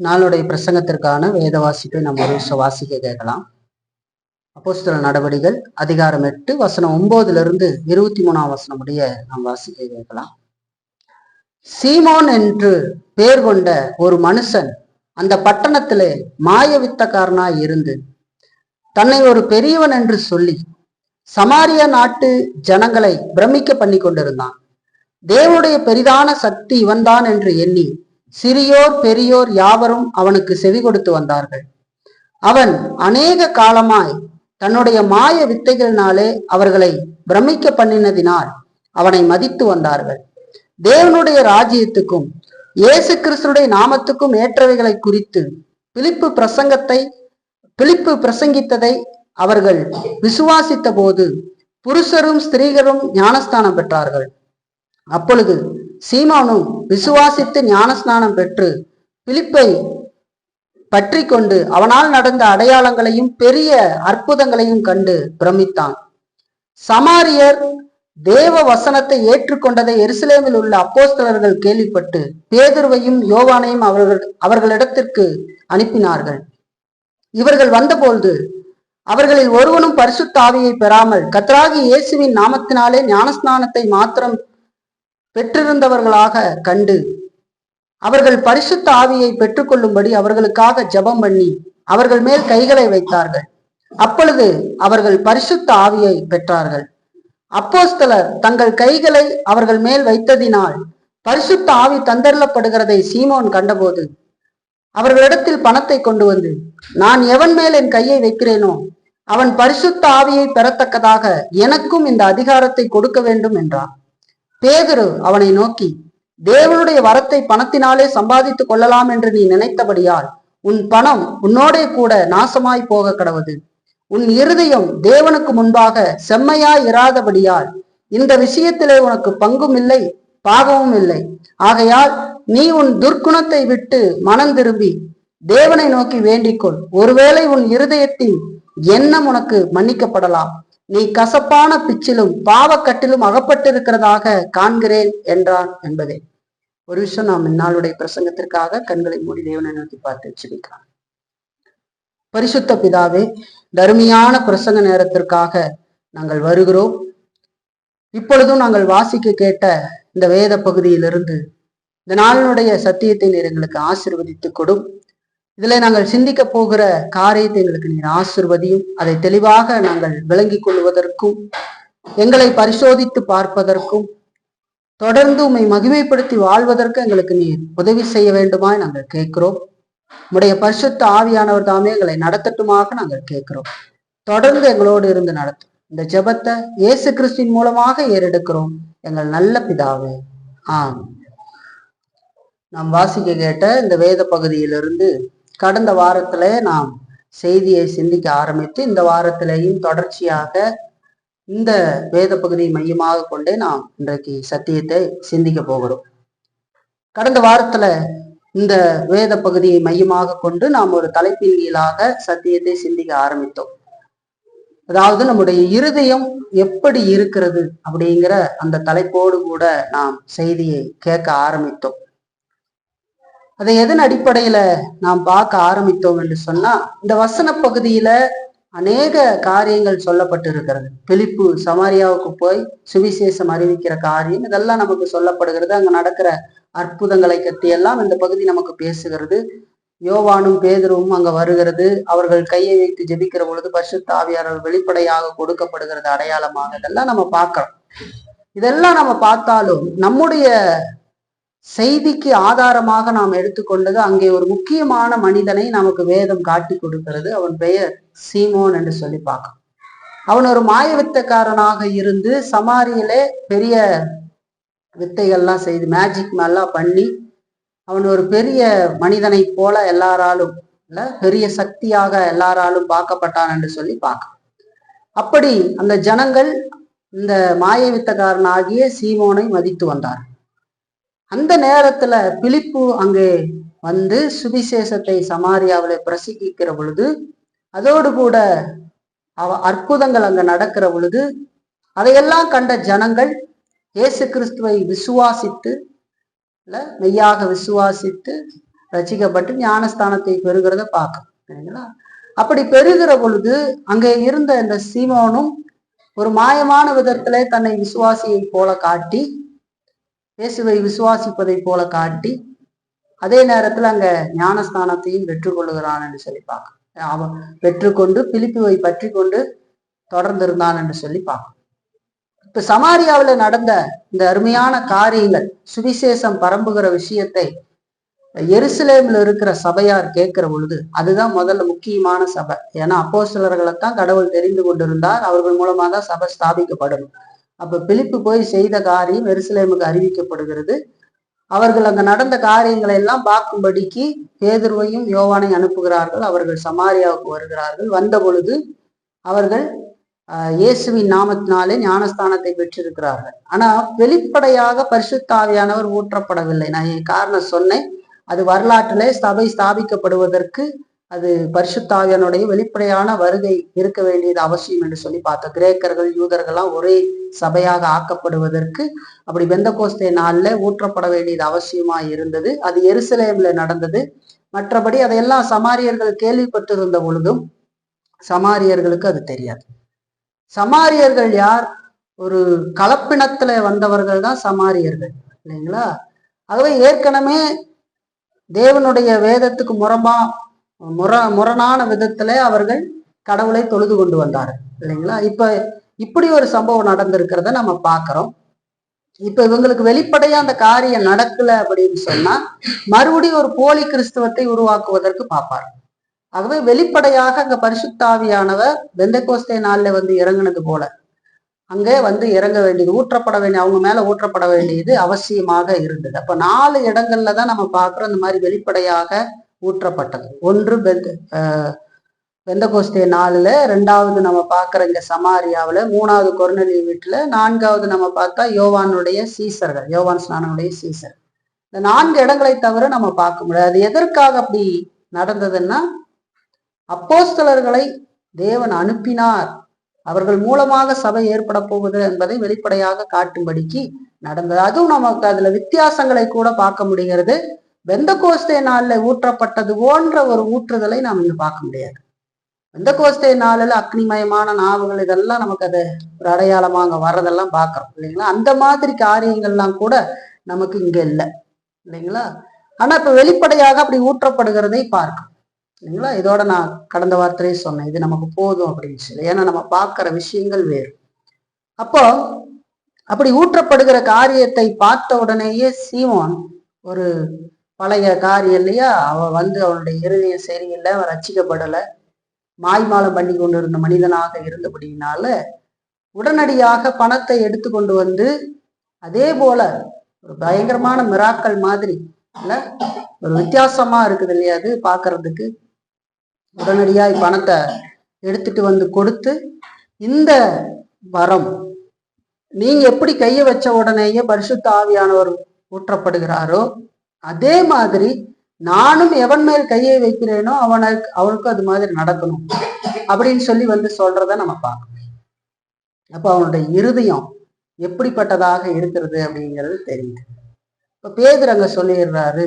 நாளுடைய பிரசங்கத்திற்கான வேத வாசிப்பை நம்ம ஒரு வாசிக்க கேட்கலாம். அப்போஸ்தலர் நடவடிக்கைகள் அதிகாரம் 8 வசனம் 9 23 வசனம் முடிய நாம் வாசிக்க கேட்கலாம். சீமோன் என்று பேர் கொண்ட ஒரு மனுஷன் அந்த பட்டணத்திலே மாய வித்தக்காரனாய் இருந்து தன்னை ஒரு பெரியவன் என்று சொல்லி சமாரியா நாட்டு ஜனங்களை பிரமிக்க பண்ணி கொண்டிருந்தான். தேவனுடைய பெரிதான சக்தி இவன்தான் என்று எண்ணி சிறியோர் பெரியோர் யாவரும் அவனுக்கு செவி கொடுத்து வந்தார்கள். அவன் அநேக காலமாய் தன்னுடைய மாய வித்தைகளினாலே அவர்களை பிரமிக்க பண்ணினதினால் அவனை மதித்து வந்தார்கள். தேவனுடைய ராஜ்யத்துக்கும் இயேசு கிறிஸ்துடைய நாமத்துக்கும் ஏற்றவைகளை குறித்து பிலிப்பு பிரசங்கித்ததை அவர்கள் விசுவாசித்த போது புருஷரும் ஸ்திரீகளும் ஞானஸ்தானம் பெற்றார்கள். அப்பொழுது சீமோனும் விசுவாசித்து ஞானஸ்நானம் பெற்று பிலிப்பை பற்றி கொண்டு அவனால் நடந்த அடையாளங்களையும் பெரிய அற்புதங்களையும் கண்டு பிரமித்தான். சமாரியர் தேவ வசனத்தை ஏற்றுக்கொண்டதை எருசலேமில் உள்ள அப்போஸ்தலர்கள் கேள்விப்பட்டு பேதுருவையும் யோவானையும் அவர்களிடத்திற்கு அனுப்பினார்கள். இவர்கள் வந்தபோது அவர்களில் ஒருவனும் பரிசுத்த ஆவியை பெறாமல் கர்த்தராகிய இயேசுவின் நாமத்தினாலே ஞானஸ்நானத்தை மாத்திரம் பெற்றிருந்தவர்களாக கண்டு அவர்கள் பரிசுத்த ஆவியை பெற்றுக்கொள்ளும்படி அவர்களுக்காக ஜெபம் பண்ணி அவர்கள் மேல் கைகளை வைத்தார்கள். அப்பொழுது அவர்கள் பரிசுத்த ஆவியை பெற்றார்கள். அப்போஸ்தலர் தங்கள் கைகளை அவர்கள் மேல் வைத்ததினால் பரிசுத்த ஆவி தந்தரப்படுகிறதை சீமோன் கண்டபோது அவர்களிடத்தில் பணத்தை கொண்டு வந்து, நான் எவன் மேல் என் கையை வைக்கிறேனோ அவன் பரிசுத்த ஆவியை பெறத்தக்கதாக எனக்கும் இந்த அதிகாரத்தை கொடுக்க வேண்டும் என்றான். பேதுரு அவனை நோக்கி, தேவனுடைய வரத்தை பணத்தினாலே சம்பாதித்துக் கொள்ளலாம் என்று நீ நினைத்தபடியால் உன் பணம் உன்னோடே கூட நாசமாய் போக கடவது. உன் இருதயம் தேவனுக்கு முன்பாக செம்மையாய் இராதபடியால் இந்த விஷயத்திலே உனக்கு பங்கும் இல்லை பாகமும் இல்லை. ஆகையால் நீ உன் துர்க்குணத்தை விட்டு மனம் திரும்பி தேவனை நோக்கி வேண்டிக்கொள். ஒருவேளை உன் இருதயத்தின் எண்ணம் உனக்கு மன்னிக்கப்படலாம். நீ கசப்பான பிச்சிலும் பாவக்கட்டிலும் அகப்பட்டிருக்கிறதாக காண்கிறேன் என்றான் என்பதே. ஒரு விஷயம் நாம் இந்நாளுடைய பிரசங்கத்திற்காக கண்களை மூடி தேவனை நோக்கி பார்த்து வச்சிருக்கலாம். பரிசுத்த பிதாவே, தர்மியான பிரசங்க நேரத்திற்காக நாங்கள் வருகிறோம். இப்பொழுதும் நாங்கள் வாசிக்க கேட்ட இந்த வேத பகுதியிலிருந்து இந்த நாளினுடைய சத்தியத்தை நீர் எங்களுக்கு ஆசீர்வதித்து கொடும். இதுல நாங்கள் சிந்திக்க போகிற காரியத்தை எங்களுக்கு நீர் ஆசீர்வதியும். அதை தெளிவாக நாங்கள் விளங்கிக் கொள்வதற்கும் எங்களை பரிசோதித்து பார்ப்பதற்கும் தொடர்ந்து உம்மை மகிமைப்படுத்தி வாழ்வதற்கு எங்களுக்கு நீர் உதவி செய்ய வேண்டுமாய் நாங்கள் கேட்கிறோம். உம்முடைய பரிசுத்த ஆவியானவர் தாமே எங்களை நடத்தட்டுமாக நாங்கள் கேட்கிறோம். தொடர்ந்து எங்களோடு இருந்து நடத்தும். இந்த ஜெபத்தை இயேசு கிறிஸ்துவின் மூலமாக ஏறெடுக்கிறோம் எங்கள் நல்ல பிதாவே, ஆம். நாம் வாசிக்க கேட்ட இந்த வேத பகுதியிலிருந்து கடந்த வாரத்துல நாம் செய்தியை சிந்திக்க ஆரம்பித்து இந்த வாரத்திலேயும் தொடர்ச்சியாக இந்த வேத பகுதியை மையமாக கொண்டே நாம் இன்றைக்கு சத்தியத்தை சிந்திக்க போகிறோம். கடந்த வாரத்துல இந்த வேத பகுதியை மையமாக கொண்டு நாம் ஒரு தலைப்பின் கீழாக சத்தியத்தை சிந்திக்க ஆரம்பித்தோம். அதாவது நம்முடைய இருதயம் எப்படி இருக்கிறது அப்படிங்கிற அந்த தலைப்போடு கூட நாம் செய்தியை கேட்க ஆரம்பித்தோம். அதை எதன் அடிப்படையில நாம் பார்க்க ஆரம்பித்தோம் என்று சொன்னா, இந்த வசன பகுதியில அநேக காரியங்கள் சொல்லப்பட்டு இருக்கிறது. பிலிப்பு சமாரியாவுக்கு போய் சுவிசேஷம் அறிவிக்கிற காரியம் இதெல்லாம் நமக்கு சொல்லப்படுகிறது. அங்க நடக்கிற அற்புதங்களை பற்றி எல்லாம் இந்த பகுதி நமக்கு பேசுகிறது. யோவானும் பேதுருவும் அங்க வருகிறது. அவர்கள் கையை வைத்து ஜெபிக்கிற பொழுது பரிசுத்த ஆவியானவர் வெளிப்படையாக கொடுக்கப்படுகிறது அடையாளமாக. இதெல்லாம் நம்ம பார்க்கிறோம். இதெல்லாம் நம்ம பார்த்தாலும் நம்முடைய செய்திக்கு ஆதாரமாக நாம் எடுத்துக்கொண்டது அங்கே ஒரு முக்கியமான மனிதனை நமக்கு வேதம் காட்டி கொடுக்கிறது. அவன் பெயர் சீமோன் என்று சொல்லி பார்க்க. அவன் ஒரு மாய வித்தைக்காரனாக இருந்து சமாரியிலே பெரிய வித்தைகள்லாம் செய்து மேஜிக் எல்லாம் பண்ணி அவன் ஒரு பெரிய மனிதனை போல எல்லாராலும் பெரிய சக்தியாக எல்லாராலும் பார்க்கப்பட்டான் என்று சொல்லி பார்க்க. அப்படி அந்த ஜனங்கள் இந்த மாய வித்தக்காரனாகிய சீமோனை மதித்து வந்தார். அந்த நேரத்துல பிலிப்பு அங்கே வந்து சுவிசேஷத்தை சமாரியாவில பிரசங்கிக்கிற பொழுது அதோடு கூட அற்புதங்கள் அங்க நடக்கிற பொழுது அதையெல்லாம் கண்ட ஜனங்கள் இயேசு கிறிஸ்துவை விசுவாசித்து மெய்யாக விசுவாசித்து ரசிக்கப்பட்டு ஞானஸ்தானத்தை பெறுகிறத பார்க்கணும். சரிங்களா? அப்படி பெறுகிற பொழுது அங்கே இருந்த இந்த சீமோனும் ஒரு மாயமான விதத்திலே தன்னை விசுவாசியை போல காட்டி, இயேசுவை விசுவாசிப்பதை போல காட்டி, அதே நேரத்துல அங்க ஞானஸ்தானத்தையும் பெற்றுக்கொள்ளுகிறான் என்று சொல்லி பார்க்கணும். அவன் பெற்றுக்கொண்டு பிலிப்புவை பற்றி கொண்டு தொடர்ந்து இருந்தான் என்று சொல்லி பார்க்கணும். இப்ப சமாரியாவில நடந்த இந்த அருமையான காரியங்கள், சுவிசேஷம் பரம்புகிற விஷயத்தை எருசலேம்ல இருக்கிற சபையார் கேட்கிற பொழுது அதுதான் முதல்ல முக்கியமான சபை. ஏன்னா அப்போஸ்தலர்களைத்தான் கடவுள் தெரிந்து கொண்டிருந்தார், அவர்கள் மூலமா தான் சபை ஸ்தாபிக்கப்படணும். அப்ப பிலிப்பு போய் செய்த காரியம் எருசலேமுக்கு அறிவிக்கப்படுகிறது. அவர்கள் அங்க நடந்த காரியங்களை எல்லாம் பார்க்கும்படிக்கு பேதுருவையும் யோவானை அனுப்புகிறார்கள். அவர்கள் சமாரியாவுக்கு வருகிறார்கள். வந்த பொழுது அவர்கள் இயேசுவின் நாமத்தினாலே ஞானஸ்தானத்தை பெற்றிருக்கிறார்கள். ஆனா வெளிப்படையாக பரிசுத்த ஆவியானவர் ஊற்றப்படவில்லை. நான் என் காரணம் சொன்னேன், அது வரலாற்றிலே சபை ஸ்தாபிக்கப்படுவதற்கு அது பரிசுத்த ஆவியானுடைய வெளிப்படையான வருகை இருக்க வேண்டியது அவசியம் என்று சொல்லி பார்த்தோம். கிரேக்கர்கள் யூதர்கள்லாம் ஒரே சபையாக ஆக்கப்படுவதற்கு அப்படி பெந்தகோஸ்தே நாள்ல ஊற்றப்பட வேண்டியது அவசியமா இருந்தது. அது எருசலேம்ல நடந்தது. மற்றபடி அதையெல்லாம் சமாரியர்கள் கேள்விப்பட்டிருந்த பொழுதும் சமாரியர்களுக்கு அது தெரியாது. சமாரியர்கள் யார்? ஒரு கலப்பினத்துல வந்தவர்கள் தான் சமாரியர்கள், இல்லைங்களா? ஆகவே ஏற்கனவே தேவனுடைய வேதத்துக்கு முரணான விதத்துல அவர்கள் கடவுளை தொழுது கொண்டு வந்தார்கள், இல்லைங்களா? இப்படி ஒரு சம்பவம் நடந்திருக்கிறத நம்ம பார்க்கிறோம். இப்ப இவங்களுக்கு வெளிப்படையா அந்த காரியம் நடக்கல அப்படின்னு சொன்னா மறுபடியும் ஒரு போலி கிறிஸ்தவத்தை உருவாக்குவதற்கு பார்ப்பார். ஆகவே வெளிப்படையாக அங்க பரிசுத்தாவியானவர் பெந்தகோஸ்தே நாள்ல வந்து இறங்குனது போல அங்கே வந்து இறங்க வேண்டியது, ஊற்றப்பட வேண்டிய, அவங்க மேல ஊற்றப்பட வேண்டியது அவசியமாக இருந்தது. அப்ப 4 இடங்கள்ல தான் நம்ம பார்க்கிறோம் இந்த மாதிரி வெளிப்படையாக ஊற்றப்பட்டது. ஒன்று பெந்தகோஸ்தே நாள்ல, 2வது நம்ம பார்க்கிற இங்க சமாரியாவில், 3வது கொர்நேலியு வீட்டுல, 4வது நம்ம பார்த்தா யோவானுடைய சீசர்கள், யோவான் ஸ்நானனுடைய சீசர். இந்த 4 இடங்களை தவிர நம்ம பார்க்க முடியாது. அது எதற்காக அப்படி நடந்ததுன்னா, அப்போஸ்தலர்களை தேவன் அனுப்பினார், அவர்கள் மூலமாக சபை ஏற்பட போகுது என்பதை வெளிப்படையாக காட்டும்படிக்கு நடந்தது. அதுவும் நமக்கு அதுல வித்தியாசங்களை கூட பார்க்க முடிகிறது. பெந்தகோஸ்தே நாள்ல ஊற்றப்பட்டது போன்ற ஒரு ஊற்றுதலை நாம் இங்க பார்க்க முடியாது. பெந்தகோஸ்தே நாளில் அக்னிமயமான நாவுகள் இதெல்லாம் நமக்கு அது ஒரு அடையாளமா அங்க வர்றதெல்லாம் பார்க்கிறோம், இல்லைங்களா? அந்த மாதிரி காரியங்கள்லாம் கூட நமக்கு இங்க இல்லை, இல்லைங்களா? ஆனா இப்ப வெளிப்படையாக அப்படி ஊற்றப்படுகிறதை பார்க்கணும், இல்லைங்களா? இதோட நான் கடந்த வார்த்தையே சொன்னேன், இது நமக்கு போதும் அப்படின்னு சொல்லி. ஏன்னா நம்ம பார்க்கிற விஷயங்கள் வேறு. அப்போ அப்படி ஊற்றப்படுகிற காரியத்தை பார்த்த உடனேயே சீமோன், ஒரு பழைய காரியம் இல்லையா, அவன் வந்து அவனுடைய இருதயம் சரியில்லை, அவன் ரட்சிக்கப்படலை, மாய்மாலம் பண்ணி கொண்டு இருந்த மனிதனாக இருந்தபடினால உடனடியாக பணத்தை எடுத்து கொண்டு வந்து, அதே போல ஒரு பயங்கரமான மிராக்கள் மாதிரி இல்ல, ஒரு வித்தியாசமா இருக்குது இல்லையா அது பாக்குறதுக்கு, உடனடியாய் பணத்தை எடுத்துட்டு வந்து கொடுத்து, இந்த வரம் நீங்க எப்படி கையை வச்ச உடனேயே பரிசுத்த ஆவியானவர் ஊற்றப்படுகிறாரோ அதே மாதிரி நானும் எவன் மேல் கையை வைக்கிறேனோ அவனுக்கு அது மாதிரி நடக்கணும் அப்படின்னு சொல்லி வந்து சொல்றத நம்ம பார்க்கணும். அப்ப அவனுடைய இருதயம் எப்படிப்பட்டதாக இருக்கிறது அப்படிங்கிறது தெரியுது. இப்ப பேதுரு அங்க சொல்லிடுறாரு,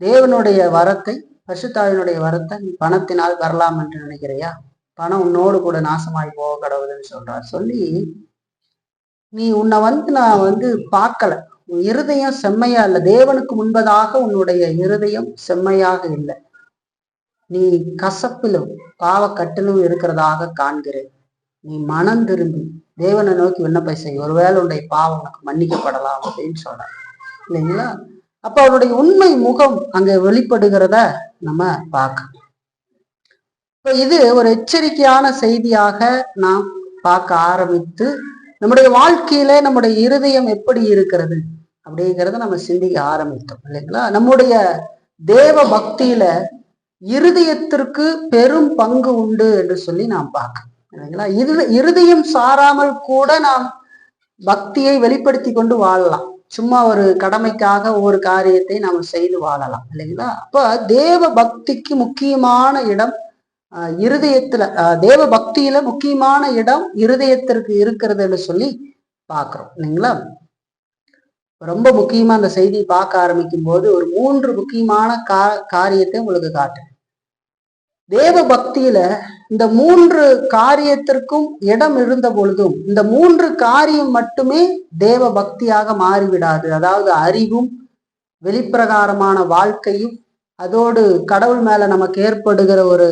தேவனுடைய வரத்தை, பரிசுத்தாவினுடைய வரத்தை நீ பணத்தினால் வரலாம் என்று நினைக்கிறியா? பணம் உன்னோடு கூட நாசமாய் போக கடவுள்னு சொல்றார். சொல்லி நீ உன்னை வந்து நான் வந்து பார்க்கல, உன் இருதயம் செம்மையா இல்லை, தேவனுக்கு முன்பதாக உன்னுடைய இருதயம் செம்மையாக இல்லை, நீ கசப்பிலும் பாவக்கட்டிலும் இருக்கிறதாக காண்கிறேன், நீ மனம் திரும்பி தேவனை நோக்கி விண்ணப்பம் செய்ய, ஒருவேளை உன்னுடைய பாவம் உனக்கு மன்னிக்கப்படலாம் அப்படின்னு சொல்ற, இல்லைங்களா? அப்ப அவருடைய உண்மை முகம் அங்க வெளிப்படுகிறத நம்ம பார்க்க, இப்ப இது ஒரு எச்சரிக்கையான செய்தியாக நாம் பார்க்க ஆரம்பித்து நம்முடைய வாழ்க்கையில நம்முடைய இருதயம் எப்படி இருக்கிறது அப்படிங்கிறத நம்ம சிந்திக்க ஆரம்பித்தோம், இல்லைங்களா? நம்முடைய தேவ பக்தியில இருதயத்திற்கு பெரும் பங்கு உண்டு என்று சொல்லி நாம் பார்க்க, இல்லைங்களா? இருதயம் சாராமல் கூட நாம் பக்தியை வெளிப்படுத்தி கொண்டு வாழலாம், சும்மா ஒரு கடமைக்காக ஒவ்வொரு காரியத்தை நாம் செய்து வாழலாம், இல்லைங்களா? அப்ப தேவ பக்திக்கு முக்கியமான இடம் இருதயத்துல, தேவ பக்தியில முக்கியமான இடம் இருதயத்திற்கு இருக்கிறதுன்னு சொல்லி பார்க்கிறோம், இல்லைங்களா? ரொம்ப முக்கியமா அந்த செய்தியை பார்க்க ஆரம்பிக்கும் போது ஒரு 3 முக்கியமான காரியத்தை உங்களுக்கு காட்டுறேன். தேவ பக்தியில இந்த 3 காரியத்திற்கும் இடம் இருந்த பொழுதும் இந்த 3 காரியம் மட்டுமே தேவ பக்தியாக மாறிவிடாது. அதாவது அறிவும், வெளிப்பிரகாரமான வாழ்க்கையும், அதோடு கடவுள் மேல நமக்கு ஏற்படுகிற ஒரு